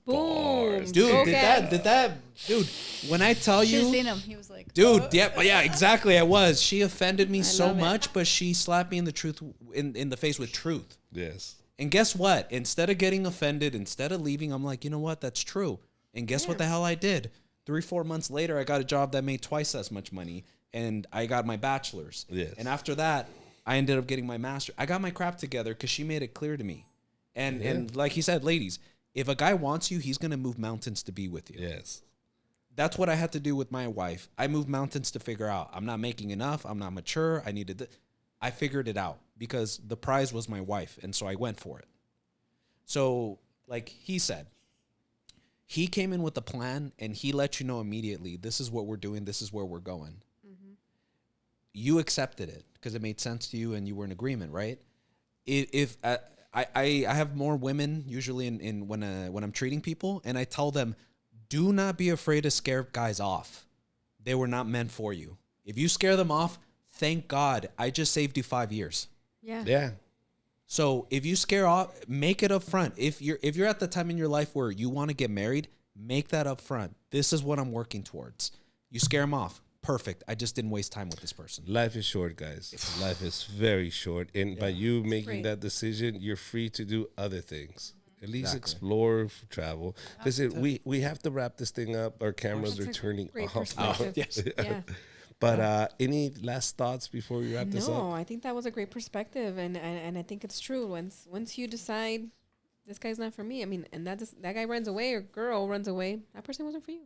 Boom. Dude, Go did Gabs. that, dude? When I tell Should have you, seen him. He was like, dude, yeah, exactly. I was. She offended me so love it. much, but she slapped me in the truth in the face with truth. Yes. And guess what? Instead of getting offended, instead of leaving, I'm like, you know what? That's true. And guess what the hell I did? 3-4 months later, I got a job that made twice as much money, and I got my bachelor's. Yes. And after that, I ended up getting my master. I got my crap together because she made it clear to me. And like he said, ladies, if a guy wants you, he's gonna move mountains to be with you. Yes. That's what I had to do with my wife. I moved mountains to figure out I'm not making enough. I'm not mature. I needed I figured it out because the prize was my wife, and so I went for it. So, like he said, he came in with a plan, and he let you know immediately, this is what we're doing, this is where we're going. You accepted it because it made sense to you, and you were in agreement, right? If I have more women usually in when I'm treating people, and I tell them, do not be afraid to scare guys off. They were not meant for you. If you scare them off, thank God, I just saved you 5 years. Yeah. Yeah. So if you scare off, make it up front. If you're at the time in your life where you want to get married, make that up front. This is what I'm working towards. You scare them off. Perfect. I just didn't waste time with this person. Life is short, guys. Life is very short. And by you making Great. that decision, you're free to do other things. At least Exactly. explore, travel. Listen, we have to wrap this thing up. Our cameras That's are a turning great off. perspective. yes. Yeah. But any last thoughts before we wrap this No, up? I think that was a great perspective, and I think it's true. Once you decide this guy's not for me, I mean, and that guy runs away or girl runs away, that person wasn't for you.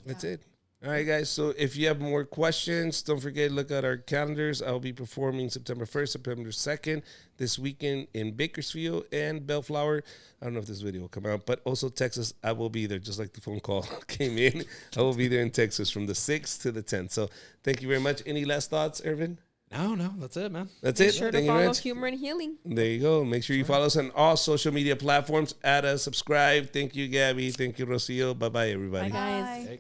That's it. All right, guys. So if you have more questions, don't forget to look at our calendars. I'll be performing September 1st, September 2nd, this weekend in Bakersfield and Bellflower. I don't know if this video will come out, but also Texas. I will be there, just like the phone call came in. I will be there in Texas from the 6th to the 10th. So thank you very much. Any last thoughts, Irvin? No, that's it, man. That's Be it. sure to Thank you very follow much. Humor and Healing. There you go. Make sure you follow us on all social media platforms. Add us, subscribe. Thank you, Gabby. Thank you, Rocio. Bye-bye, everybody. Bye, guys. bye.